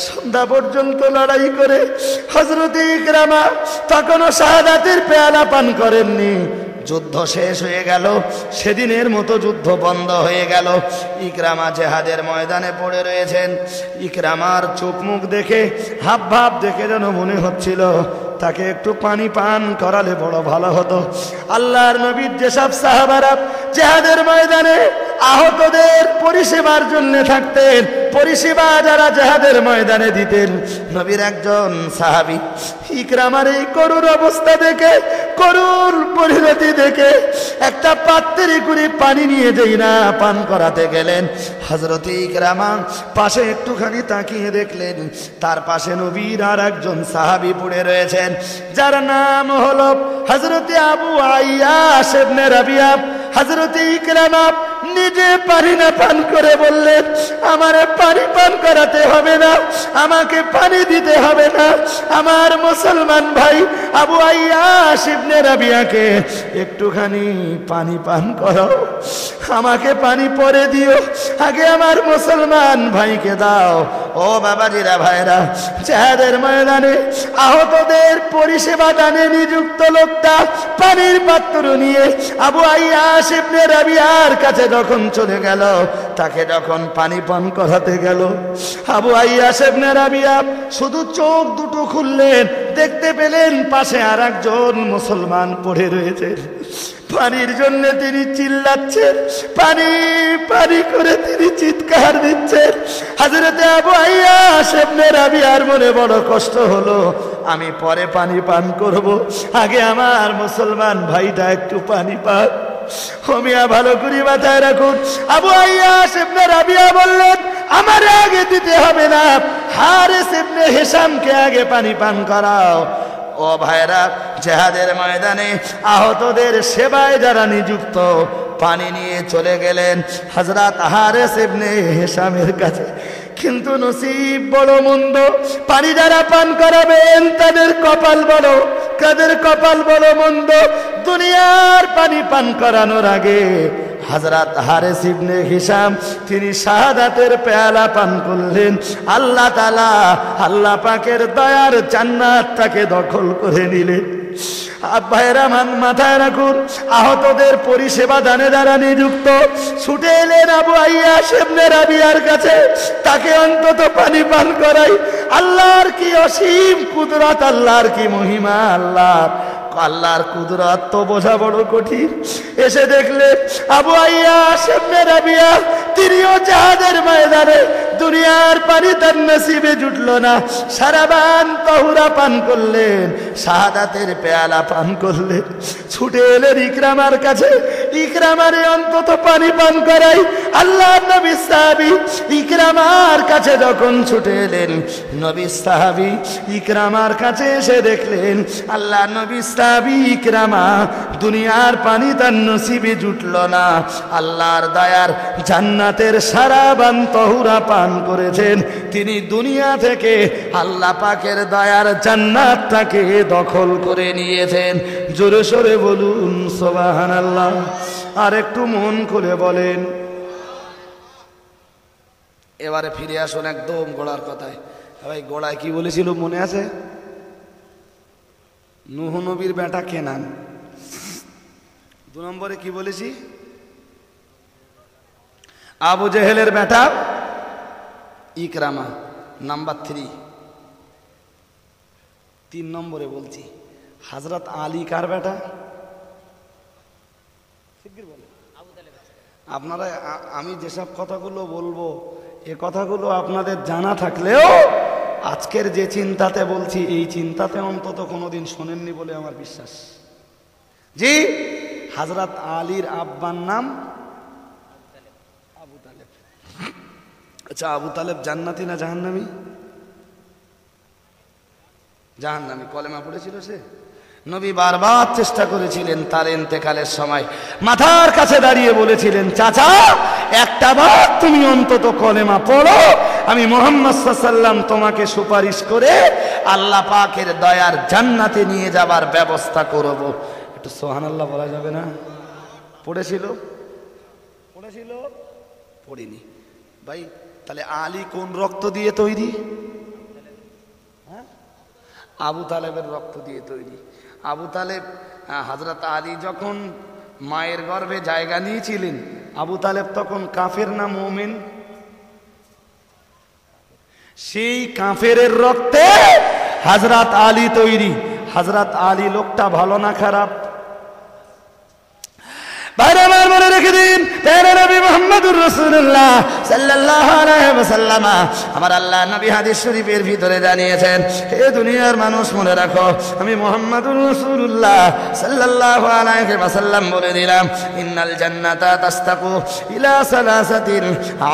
সন্ধ্যা পর্যন্ত লড়াই করে হযরত ইকরামা তখনও শাহাদাতের পেয়ালা পান করেননি। যুদ্ধ শেষ হয়ে গেল, সেদিনের মতো যুদ্ধ বন্ধ হয়ে গেল। ইকরামা জেহাদের ময়দানে পড়ে রয়েছেন। ইকরামার চোখ মুখ দেখে, হাব ভাব দেখে যেন মনে হচ্ছিল তাকে একটু পানি পান করালে বড় ভালো হতো। আল্লাহর নবীর যেসব সাহাবারা জেহাদের ময়দানে আহতদের পরিষেবার জন্য থাকতেন, পরিষেবা যারা জেহাদের ময়দানে দিতেন, নবীর একজন সাহাবী ইকরামার এই করুণ অবস্থা দেখে, করুণ পরিণতি দেখে একটা পাত্রে করে পানি নিয়ে যেই না পান করাতে গেলেন, হযরত ইকরামা পাশে একটুখানি তাকিয়ে দেখলেন তার পাশে নবীর আর একজন সাহাবী পড়ে রয়েছেন, যার নাম হলো হযরত আবু আইয়াশ ইবনে রাবিয়া। হযরত ইকরামা নিজে পানি না পান করে বললেন, আমারে পানি পান করাতে হবে না, আমাকে পানি দিতে হবে না, আমার মুসলমান ভাই আবু আইয়াশ ইবনে রাবিয়াকে একটুখানি পানি পান করাও, আমাকে পানি পরে দিও, আগে আমার মুসলমান ভাইকে দাও। ও বাবাজিরা ভাইরা, জেহাদের ময়দানে আহতদের পরিষেবা দানে নিযুক্ত লোকটা পানির পাত্র নিয়ে আবু আইয়াশ ইবনে রাবিয়ার কাছে যখন চলে গেল, তাকে যখন পানি পান করাতে গেল, আবু আইয়াশ ইবনে রাবিয়া শুধু চোখ দুটো খুললেন, দেখতে পেলেন পাশে আর একজন মুসলমান পড়ে রয়েছে। পানির জন্য তিনি চিল্লাচ্ছেন, পানি পানি করে তিনি চিৎকার দিচ্ছেন। হযরত আবু আইয়াশ ইবনে রাবিয়ার মনে বড় কষ্ট হলো, আমি পরে পানি পান করব, আগে আমার মুসলমান ভাইটা একটু পানি পাক। হোমিয়া ভালো করে মাথায় রাখুন, আবু আইয়াশ ইবনে রাবিয়া বললেন, আমারে আগে দিতে হবে না, হারিস ইবনে হিশামকে আগে পানি পান করাও। ও ভাইরা, জেহাদের ময়দানে আহতদের সেবায় যারা নিযুক্ত, পানি নিয়ে চলে গেলেন হযরত হারিস ইবনে হিশামের কাছে। কিন্তু নসিব বড় মন্দ, পানি যারা পান করাবেন তাদের কপাল বড়, কাদের কপাল বড় মন্দ। দুনিয়ার পানি পান করানোর আগে হযরত হারিস ইবনে হিশাম তিনি শাহাদাতের পেয়ালা পান করলেন। আল্লাহ তাআলা, আল্লাহ পাকের দয়ার জান্নাতটাকে দখল করে নিলেন। ভাইরা মাথায় রাখুন, আহতদের পরিষেবা দানে যারা নিযুক্ত, ছুটে এলেন আবু আইয়াশ ইবনে রাবিয়ার কাছে, তাকে অন্তত পানি পান করাই। আল্লাহর কি অসীম কুদরত, আল্লাহর কি মহিমা, আল্লাহর কুদরত তো বোঝা বড় কঠিন। এসে দেখলেন আবু আইয়াশ ইবনে রাবিয়া তিনিও জেহাদের ময়দানে, দুনিয়ার পানি তার নসিবে জুটল না, সারাবান তহুরা পান করলেন, শাহাদাতের পেয়ালা পান করলেন। ছুটে এলেন ইকরামার কাছে, ইকরামারে অন্তত পানি পান করাই। আল্লাহ নবী সাহাবী ইকরামার কাছে যখন ছুটে এলেন, নবী সাহাবী ইকরামার কাছে এসে দেখলেন আল্লাহ নবী সাহাবী ইকরামা দুনিয়ার পানি তার নসিবে জুটল না, আল্লাহর দয়ার জান্নাতের সারাবান তহুরা পান করেছেন। তিনি দুনিয়া থেকে আল্লাহ পাকের দয়ার জান্নাতটাকে দখল করে নিয়েছেন। জোরে সোরে বলুন সুবহানাল্লাহ। আর একটু মন খুলে বলেন। এবারে ফিরে আসুন একদম গোড়ার কথায়। ভাই, গোড়ায় কি বলেছিল মনে আছে? নূহ নবীর বেটা কেনান। 2 নম্বরে কি বলেছি? আবু জেহেলের বেটা ইকরামা। নাম্বার 3। 3 নম্বরে বলছি হযরত আলী কার বেটা? আপনারা, আমি যেসব কথাগুলো বলবো এ কথাগুলো আপনাদের জানা থাকলেও আজকের যে চিন্তাতে বলছি, এই চিন্তাতে অন্তত কোনোদিন শোনেননি বলে আমার বিশ্বাস। জি, হযরত আলীর আব্বার নাম আবু তালেব। আচ্ছা, আবু তালেব জান্নাতি না জাহান্নামী? জাহান্নামী। কলেমা পড়েছিল সে? নবী বারবার চেষ্টা করেছিলেন, তার ইন্তেকালের সময় মাথার কাছে দাঁড়িয়ে বলেছিলেন, চাচা একটা বার তুমি অন্তত কলেমা পড়ো, আমি মুহাম্মদ সাল্লাল্লাহু আলাইহি ওয়াসাল্লাম তোমাকে সুপারিশ করে আল্লাহ পাকের দয়ার জান্নাতে নিয়ে যাবার ব্যবস্থা করব। একটু সুবহানাল্লাহ বলা যাবে না? পড়েছিল পড়িনি ভাই? তাহলে আলী কোন রক্ত দিয়ে তৈরি? আবু তালেবের রক্ত দিয়ে তৈরি। আবু তালেব, হযরত আলী যখন মায়ের গর্ভে জায়গা নিয়েছিলেন, আবু তালেব তখন কাফের না মুমিন? সেই কাফেরের রক্তে হযরত আলী তৈরি। হযরত আলী লোকটা ভালো না খারাপ? বাইরে আমার মনে রেখে দিন, প্যারা নবী মুহাম্মদুর রাসূলুল্লাহ সাল্লাল্লাহু আলাইহি ওয়াসাল্লাম, আমার আল্লাহ নবী হাদিস শরীফের ভিতরে জানিয়েছেন, হে দুনিয়ার মানুষ মনে রাখো, আমি মুহাম্মদুর রাসূলুল্লাহ সাল্লাল্লাহু আলাইহি ওয়াসাল্লাম বলে দিলাম, ইন্নাল জান্নাতা তাস্তাকু ইলা সালাসাতিন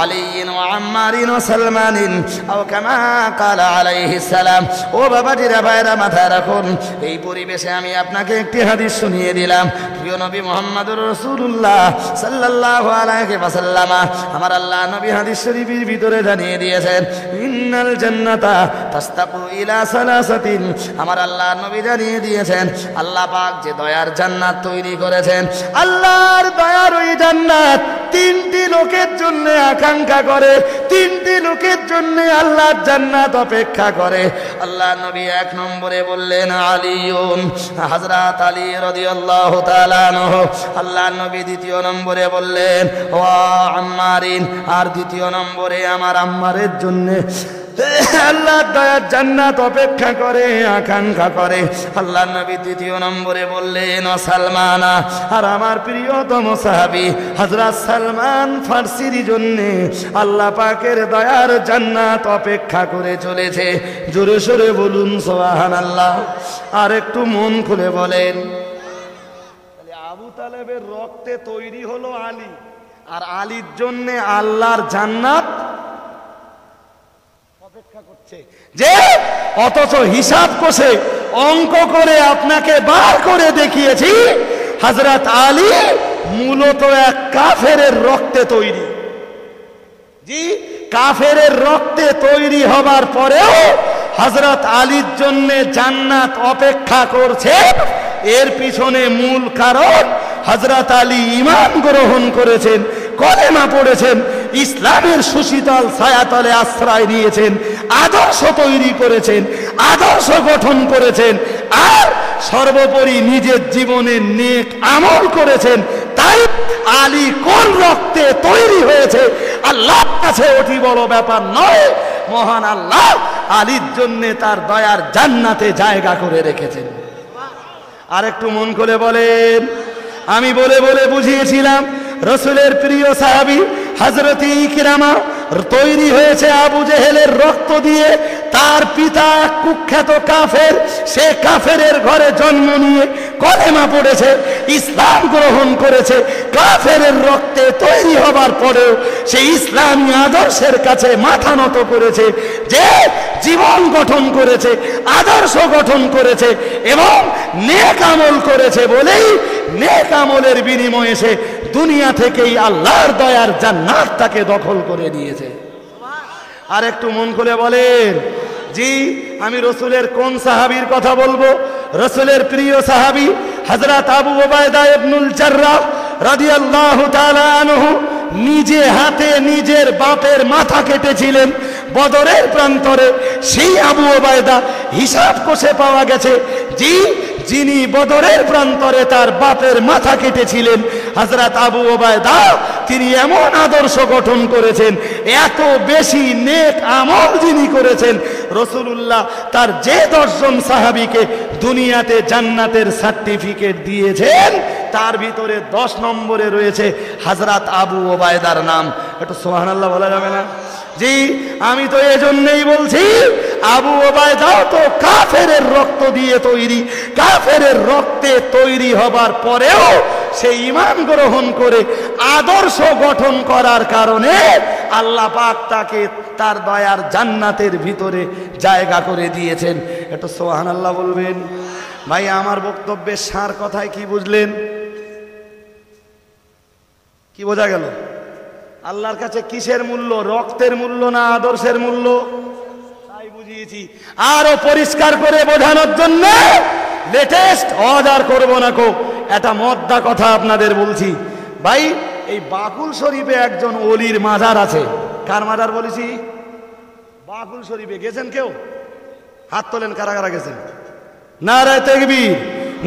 আলিয়্যিন ওয়া আম্মারিন ওয়া সালমানিন আও কামা ক্বালা আলাইহিস সালাম। ও বাবাজিরা, ভাইরা, মাথায় রাখুন, এই পরিবেশে আমি আপনাকে একটি হাদিস শুনিয়ে দিলাম। প্রিয় নবী মুহাম্মদুর রাসূলুল্লাহ সাল্লাল্লাহু আলাইহি ওয়াসাল্লাম, আমার আল্লাহ নবী হাদিস শরীফের ভিতরে জানিয়ে দিয়েছেন, ইন্নাল জান্নাতা তাস্তাকু ইলা সালাসাতিন, আমার আল্লাহ নবী জানিয়ে দিয়েছেন, আল্লাহ পাক যে দয়ার জান্নাত তৈরি করেছেন, আল্লাহর দয়ার ওই জান্নাত তিনটি লোকের জন্য আকাঙ্ক্ষা করে, তিনটি লোকের জন্য আল্লাহর জান্নাত অপেক্ষা করে। আল্লাহ নবী এক নম্বরে বললেন আলীউন, হযরত আলী রাদিয়াল্লাহু তাআলা আনহু। আল্লাহ নবী দ্বিতীয় নম্বরে বললেন ওয়া আম্মারিন, আর দ্বিতীয় নম্বরে আমার আম্মারের জন্য আল্লাহর দয়ার জান্নাত অপেক্ষা করে, আকাঙ্ক্ষা করে। আল্লাহ নবী তৃতীয় নম্বরে বললেন ও সালমানা, আর আমার প্রিয়তম সাহাবী হযরত সালমান ফারসির জন্য আল্লাহ পাকের দয়ার জান্নাত অপেক্ষা করে চলেছে। জোরে সোরে বলুন সুবহানাল্লাহ। আর একটু মন খুলে বলেন, তাহলে আবু তালেবের রক্তে তৈরি হলো আলী, আর আলীর জন্য আল্লাহর জান্নাত অপেক্ষা করছে। যে অথচ হিসাব কষে অঙ্ক করে আপনাকে বার করে দেখিয়েছি, হযরত আলী মূলত এক কাফেরের রক্তে তৈরি। জি, কাফেরের রক্তে তৈরি হবার পরেও হযরত আলীর জন্য জান্নাত অপেক্ষা করছে। এর পিছনে মূল কারণ হযরত আলী ঈমান গ্রহণ করেছেন, কলেমা পড়েছেন, ইসলামের সুশীতল ছায়াতলে আশ্রয় নিয়েছেন, আদর্শ তৈরি করেছেন, আদর্শ গঠন করেছেন, আর সর্বোপরি নিজের জীবনে নেক আমল করেছেন। তাই আলী কোন রক্তে তৈরি হয়েছে আল্লাহর কাছে ওটি বড় ব্যাপার নয়। মহান আল্লাহ আলীর জন্য তার দয়ার জান্নাতে জায়গা করে রেখেছেন। আর একটু মন করে বলেন, আমি বলে বলে বুঝিয়েছিলাম রাসূলের প্রিয় সাহাবী হযরত ইকরামা তৈরি হয়েছে আবু জেহেলের রক্ত দিয়ে। তার পিতা এক কুখ্যাত কাফের, সে কাফেরের ঘরে জন্ম নিয়ে কলেমা পড়েছে, ইসলাম গ্রহণ করেছে। কাফেরের রক্তে তৈরি হবার পরেও সে ইসলামী আদর্শের কাছে মাথা নত করেছে, যে জীবন গঠন করেছে, আদর্শ গঠন করেছে এবং নেক আমল করেছে বলেই নেক আমলের বিনিময়ে সে দুনিয়া থেকেই আল্লাহর দয়ার জান্নাত তাকে দখল করে নিয়েছে। আর একটু মন খুলে বলেন, জি, আমি রাসূলের কোন সাহাবীর কথা বলবো? রাসূলের প্রিয় সাহাবী হযরত আবু উবাইদা ইবনুল জাররাহ রাদিয়াল্লাহু তাআলা আনহু নিজে হাতে নিজের বাপের মাথা কেটেছিলেন বদরের প্রান্তরে। সেই আবু উবাইদা হিসাব কষে পাওয়া গেছে, জি, যিনি বদরের প্রান্তরে তার বাপের মাথা কেটেছিলেন হযরত আবু উবাইদা, তিনি এমন আদর্শ গঠন করেছেন, এত বেশি নেক আমল যিনি করেছেন, রাসূলুল্লাহ তার যে 10 জন সাহাবীকে দুনিয়াতে জান্নাতের সার্টিফিকেট দিয়েছেন, তার ভিতরে 10 নম্বরে রয়েছে হযরত আবু উবাইদার নাম। একটু সুবহানাল্লাহ বলা যাবে না? জি, আমি তো এজন্যই বলছি, আবু উবাইদাও তো কাফেরের রক্ত দিয়ে তৈরি। কাফেরের রক্তে তৈরি হবার পরেও সে ঈমান গ্রহণ করে আদর্শ গঠন করার কারণে আল্লাহ পাক তাকে তার দয়ার জান্নাতের ভিতরে জায়গা করে দিয়েছেন। একটু সুবহানাল্লাহ বলবেন। ভাই আমার বক্তব্যের সার কথায় কি বুঝলেন? কি বোঝা গেল? আল্লাহর কাছে কিসের মূল্য? রক্তের মূল্য না আদর্শের মূল্য? তাই বুঝিয়েছি। আরো পরিষ্কার করে বোঝানোর জন্য লেটেস্ট অর্ডার করবো না কো এটা মদ্দা কথা আপনাদের বলছি। ভাই এই বাকুল শরীফে একজন ওলির মাজার আছে। কার মাজার বলেছি? বাকুল শরীফে গেছেন কেউ? হাত তোলেন কারা কারা গেছেন। নারায়ে তাকবীর,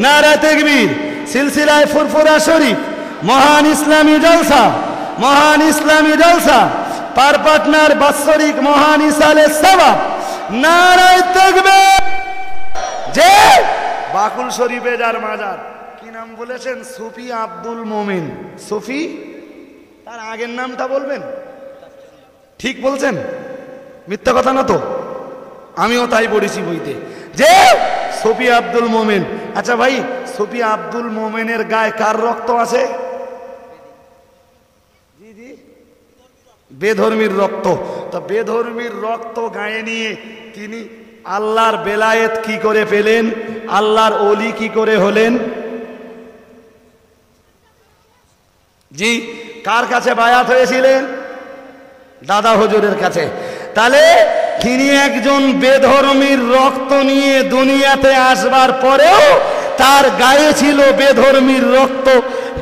নারায়ে তাকবীর। সিলসিলায়ে ফুরফুরা শরীফ, মহান ইসলামী জলসা, মহান ইসলামী জলসা, পারপাটনার বাৎসরিক মহান ইসালে সওয়াব। নারায়ে তাকবীর। যে বাকুল শরীফে যার মাজার, কি নাম বলেছেন? সুফি আব্দুল মোমিন। সুফি, তার আগের নামটা বলবেন? ঠিক বলছেন? মিথ্যা কথা না তো? আমিও তাই পড়েছি বইতে, যে সুফি আব্দুল মোমিন। আচ্ছা ভাই, সুফি আব্দুল মোমিনের গায়ে কার রক্ত আছে? জি জি, বেধর্মীর রক্ত। তো বেধর্মীর রক্ত গায়ে নিয়ে তিনি আল্লাহর বেলায়েত কি করে পেলেন? আল্লাহর ওলি কি করে হলেন? জি, কার কাছে বায়াত হয়েছিলেন? দাদা হুজুরের কাছে। তাহলে তিনি একজন বেধর্মীর রক্ত নিয়ে দুনিয়াতে আসবার পরেও তার গায়ে ছিল বেধর্মীর রক্ত।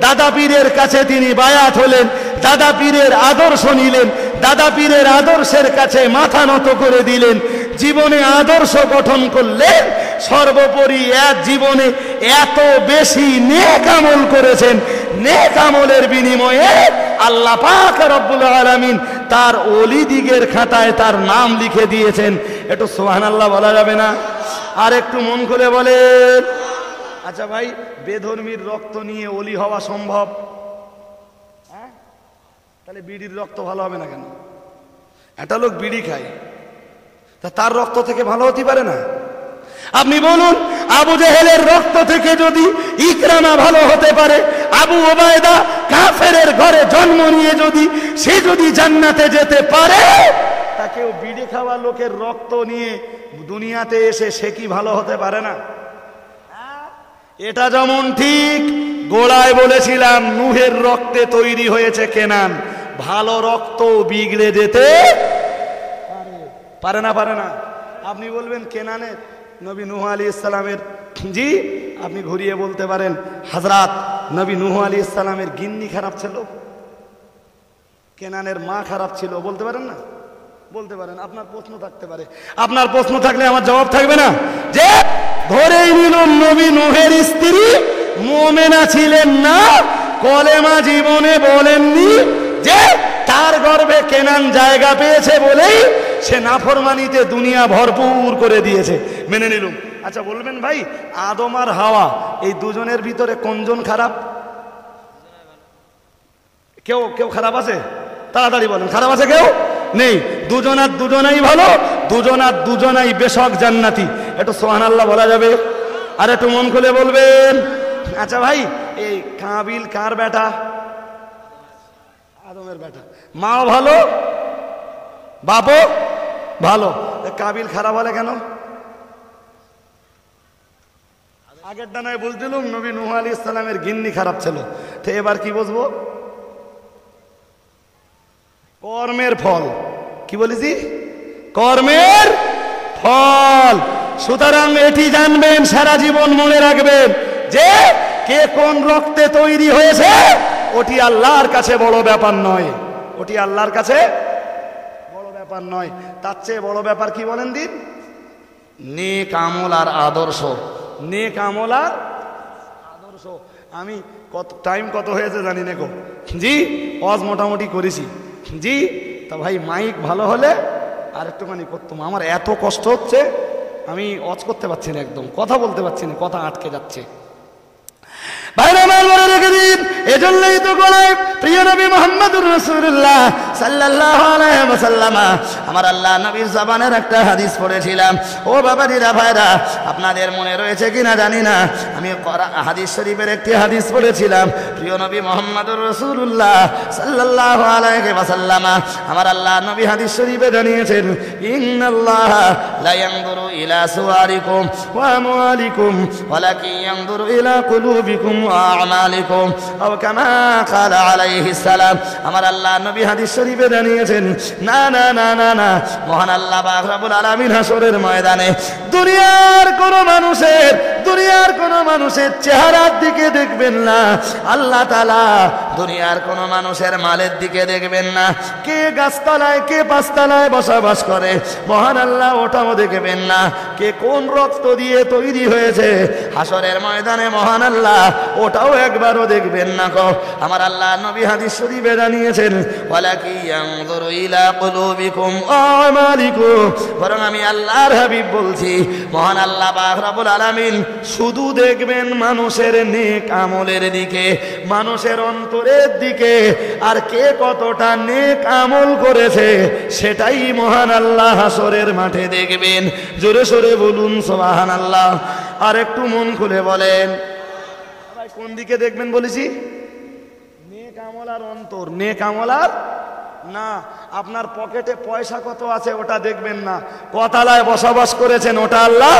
দাদা পীরের কাছে তিনি বায়াত হলেন, দাদা পীরের আদর্শ নিলেন, দাদা পীরের আদর্শের কাছে মাথা নত করে দিলেন, জীবনে আদর্শ গঠন করলেন। সর্বোপরি এক জীবনে এত বেশি নেক আমল করেছেন, নেক আমলের বিনিময়ে আল্লাহ পাক রব্বুল আলামিন তার ওলি দিগের খাতায় তার নাম লিখে দিয়েছেন। একটু সুবহানাল্লাহ বলা যাবে না? আর একটু মন খুলে বলেন। আচ্ছা ভাই, বেধর্মীর রক্ত নিয়ে ওলি হওয়া সম্ভব? হ্যাঁ, তাহলে বিড়ির রক্ত ভালো হবে না কেন? একটা লোক বিড়ি খায়, তা তার রক্ত থেকে ভালো হতে পারে না? আপনি বলুন, আবু জেহেলের রক্ত থেকে যদি ইকরামা ভালো হতে পারে, আবু ওবায়দা কাফেরের ঘরে জন্ম নিয়ে সে যদি জান্নাতে যেতে পারে, তাকেও বিড়ি খাওয়া লোকের রক্ত নিয়ে দুনিয়াতে এসে সে কি ভালো হতে পারে না? এটা যেমন ঠিক গোড়ায় বলেছিলাম, নূহের রক্তে তৈরি হয়েছে কেনান, ভালো রক্ত বিগড়ে যেতে পারে না? পারে না? আপনি বলবেন কেনানের নবী নূহ আলাইহিস সালামের, জি আপনি ঘুরিয়ে বলতে পারেন হযরত নবী নূহ আলাইহিস সালামের গিন্নি খারাপ ছিল, কেনানের মা খারাপ ছিল, বলতে পারেন না? বলতে পারেন। আপনার প্রশ্ন থাকতে পারে, আপনার প্রশ্ন থাকলে আমার জবাব থাকবে না? যে ধরেই নিলাম নবী নূহের স্ত্রী মুমিনা ছিলেন না, কলেমা জীবনে বলেননি, যে তার গর্ভে কেনান জায়গা পেয়েছে বলেই সে নাফরমানিতে দুনিয়া ভরপুর করে দিয়েছে, মেনে নিলাম। আচ্ছা বলবেন ভাই, আদম আর হাওয়া এই দুজনের ভিতরে কোনজন খারাপ? কেউ খারাপ আছে? তাড়াতাড়ি বলেন, খারাপ আছে কেউ নেই। দুজনাই ভালো, দুজনাই বেশক জান্নাতি। একটু সুবহানাল্লাহ বলা যাবে? আর একটু মন খুলে বলবেন। আচ্ছা ভাই, এই কাবিল কার বেটা? আদমের বেটা। মাও ভালো, বাপও ভালো, কাবিল খারাপ হলে কেন? আগের ডানায় বুঝদিলুম নবী নূহ আলাইহিস সালামের গিন্নি খারাপ ছিল, তো এবার কি বুঝবো? কর্মের ফল। কি বলেছি? কর্মের ফল। সুতরাং এটি জানবেন, সারা জীবন মনে রাখবেন, যে কে কোন রক্তে তৈরি হয়েছে ওটি আল্লাহর কাছে বড় ব্যাপার নয়, ওটি আল্লাহর কাছে বড় ব্যাপার নয়। তার চেয়ে বড় ব্যাপার কি বলেন দিন? নেক আমল আর আদর্শ। নেক আমল আর আদর্শ। আমি টাইম কত হয়েছে জানি না গো, জি ওয়াজ মোটামুটি করেছি, জি তা ভাই মাইক ভালো হলে আর একটুখানি করতাম। আমার এত কষ্ট হচ্ছে, আমি ওয়াজ করতে পারছি না, একদম কথা বলতে পারছি না, কথা আটকে যাচ্ছে। ভাইরা আমার মনে রেখে দিন, এজন্যই তো গলায় প্রিয় নবী মুহাম্মদুর রাসূলুল্লাহ সাল্লাল্লাহু আলাইহি ওয়াসাল্লাম, আমার আল্লাহ নবীর জবানের একটা হাদিস পড়েছিলাম। ও বাবাজিরা ভাইরা, আপনাদের মনে রয়েছে কিনা জানি না, আমি হাদিস শরীফের একটি হাদিস পড়েছিলাম। প্রিয় নবী মুহাম্মদুর রাসূলুল্লাহ সাল্লাল্লাহু আলাইহি ওয়াসাল্লাম, আমার আল্লাহ নবী হাদিস শরীফে জানিয়েছেন, ইন্নাল্লাহা লা ইয়ানজুরু ইলা সুওয়ারিকুম ওয়া আমওয়ালিকুম ওয়ালাকিন ইয়ানজুরু ইলা কুলুবিকুম ওয়া আমালিকুম, আও কামা ক্বালা আলাইহিস সালাম। আমার আল্লাহ নবী হাদিস শরীফে জানিয়েছেন, না না না না না, মহান আল্লাহ পাক রব্বুল আলামিন হাসরের ময়দানে দুনিয়ার কোন মানুষের চেহারার দিকে দেখবেন না। আল্লাহ তাআলা দুনিয়ার কোন মানুষের মালের দিকে দেখবেন না। কে গাছতলায় কে পাঁচতলায় বসবাস করে, মহান আল্লাহ ওটাও দেখবেন না। কে কোন রক্ত দিয়ে তৈরি হয়েছে, হাসরের ময়দানে মহান আল্লাহ ওটাও একবারও দেখবেন না। আমার আল্লাহ নবী হাদিস শরীফে জানিয়েছেন, ওয়ালাকি ইয়ানজুরু ইলা কুলুবিকুম ওয়া আমালিকুম, বরং আমি আল্লাহর হাবিব বলছি, মহান আল্লাহ পাক রব্বুল আলামিন শুধু দেখবেন মানুষের নেক আমলের দিকে, মানুষের অন্তরের দিকে, আর কে কতটা নেক আমল করেছে সেটাই মহান আল্লাহ হাসরের মাঠে দেখবেন। জোরে সোরে বলুন সুবহানাল্লাহ। আর একটু মন খুলে বলেন, ভাই কোন দিকে দেখবেন বলেছি? নেক আমল আর অন্তর। নেক আমল আর না, আপনার পকেটে পয়সা কত আছে ওটা দেখবেন না, কতালায় বসবাস করেছেন ওটা আল্লাহ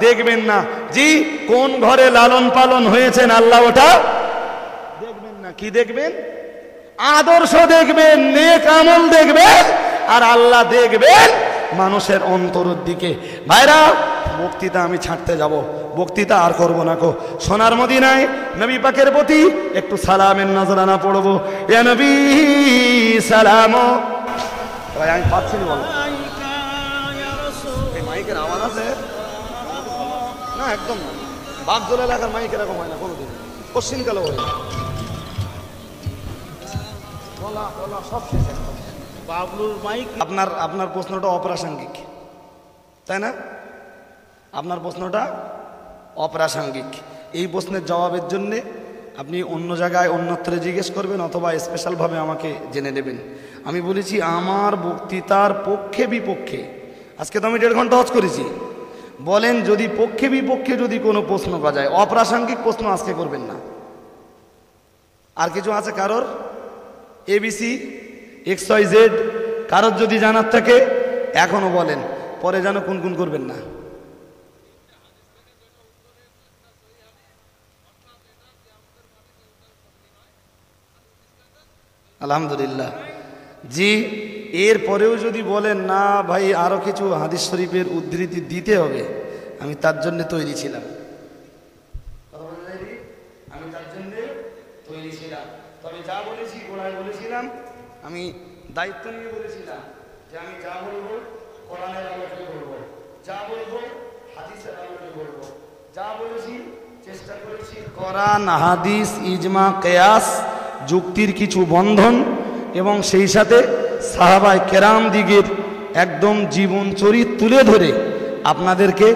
দেখবেন না। জি, কোন ঘরে লালন পালন হয়েছেন আল্লাহ ওটা দেখবেন না। কি দেখবেন? আদর্শ দেখবেন, নেক আমল দেখবেন, আর আল্লাহ দেখবেন মানুষের অন্তরের দিকে। ভাইরা, বক্তৃতা আমি ছাড়তে যাব, বক্তৃতা আর করবো না। সোনার মদিনায় নবী পাকের প্রতি একটু সালামের নজরানা পড়বো। ইয়া নবী সালাম। ভাই আমি পাচ্ছি না, বলো এই মাইকের আওয়াজ আছে না? একদম না, বাগজোলা এলাকার মাইক এরকম হয় না কোনোদিন, পশ্চিমকালে হয় সব শেষ। বাবলুর মাইক। আপনার প্রশ্নটা অপ্রাসঙ্গিক, তাই না? আপনার প্রশ্নটা অপ্রাসঙ্গিক। এই প্রশ্নের জবাবের জন্যে আপনি অন্য জায়গায় অন্যত্রে জিজ্ঞেস করবেন, অথবা স্পেশালভাবে আমাকে জেনে নেবেন। আমি বলেছি আমার বক্তৃতার পক্ষে বিপক্ষে। আজকে তো আমি 1.5 ঘন্টা হজ করেছি। বলেন যদি পক্ষে বিপক্ষে যদি কোনো প্রশ্ন বাজায়, অপ্রাসঙ্গিক প্রশ্ন আজকে করবেন না। আর কিছু আছে কারোর? ABC XYZ কারোর যদি জানার থাকে এখনো বলেন, পরে যেন কোন করবেন না। আলহামদুলিল্লাহ। জি, এরপরেও যদি বলেন না ভাই আরো কিছু হাদিস শরীফের উদ্ধৃতি দিতে হবে, আমি তার জন্য তৈরি ছিলাম। তবে যা বলেছি গোড়ায় বলেছিলাম, আমি দায়িত্ব নিয়ে বলেছিলাম যে আমি যা বলবো কোরআনের আলোকে বলবো, যা বলবো হাদিসের আলোকে বলবো। যা বলেছি চেষ্টা করেছি কোরআন হাদিস ইজমা কিয়াস যুক্তির কিছু বন্ধন এবং সেই সাথে সাহাবায়ে কেরাম দিগের একদম জীবন চরিত্র তুলে ধরে আপনাদেরকে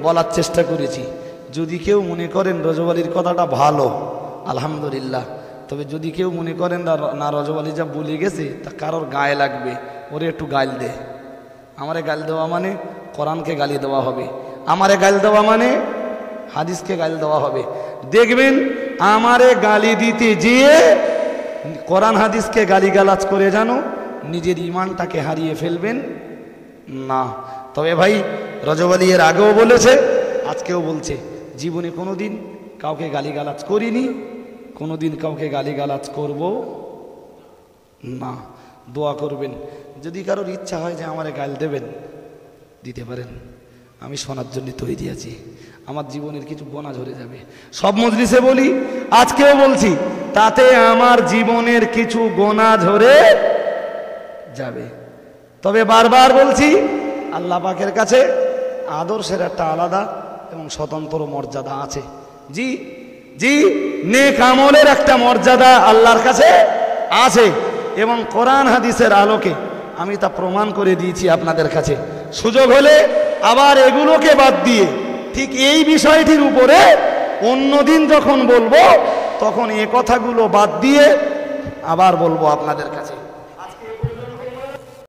বলার চেষ্টা করেছি। যদি কেউ মনে করেন রজব আলীর কথাটা ভালো, আলহামদুলিল্লাহ। তবে যদি কেউ মনে করেন না রজব আলী যা বলে গেছে তা কারোর গায়ে লাগবে, ওরে একটু গাল দে। আমারে গাল দেওয়া মানে কোরআনকে গালি দেওয়া হবে, আমারে গাল দেওয়া মানে হাদিসকে গাল দেওয়া হবে। দেখবেন আমারে গালি দিতে যেয়ে কোরআন হাদিসকে গালিগালাজ করে জানো নিজের ইমানটাকে হারিয়ে ফেলবেন না। তবে ভাই রজব আলী এর আগেও বলেছে, আজকেও বলছে, জীবনে কোনোদিন কাউকে গালিগালাজ করিনি, কোনোদিন কাউকে গালিগালাজ করব না। দোয়া করবেন, যদি কারোর ইচ্ছা হয় যে আমারে গাল দেবেন দিতে পারেন, আমি শোনার জন্য তৈরি আছি। আমার জীবনের কিছু গোনা ঝরে যাবে, সব মজলিসে বলি, আজকেও বলছি, তাতে আমার জীবনের কিছু গোনা ঝরে যাবে। তবে বারবার বলছি, আল্লাহ পাকের কাছে আদর্শের একটা আলাদা এবং স্বতন্ত্র মর্যাদা আছে। জি জি, নেক আমলের একটা মর্যাদা আল্লাহর কাছে আছে, এবং কোরআন হাদিসের আলোকে আমি তা প্রমাণ করে দিয়েছি আপনাদের কাছে। সুযোগ হলে আবার এগুলোকে বাদ দিয়ে ঠিক এই বিষয়টির উপরে অন্যদিন যখন বলবো, তখন এ কথাগুলো বাদ দিয়ে আবার বলবো আপনাদের কাছে।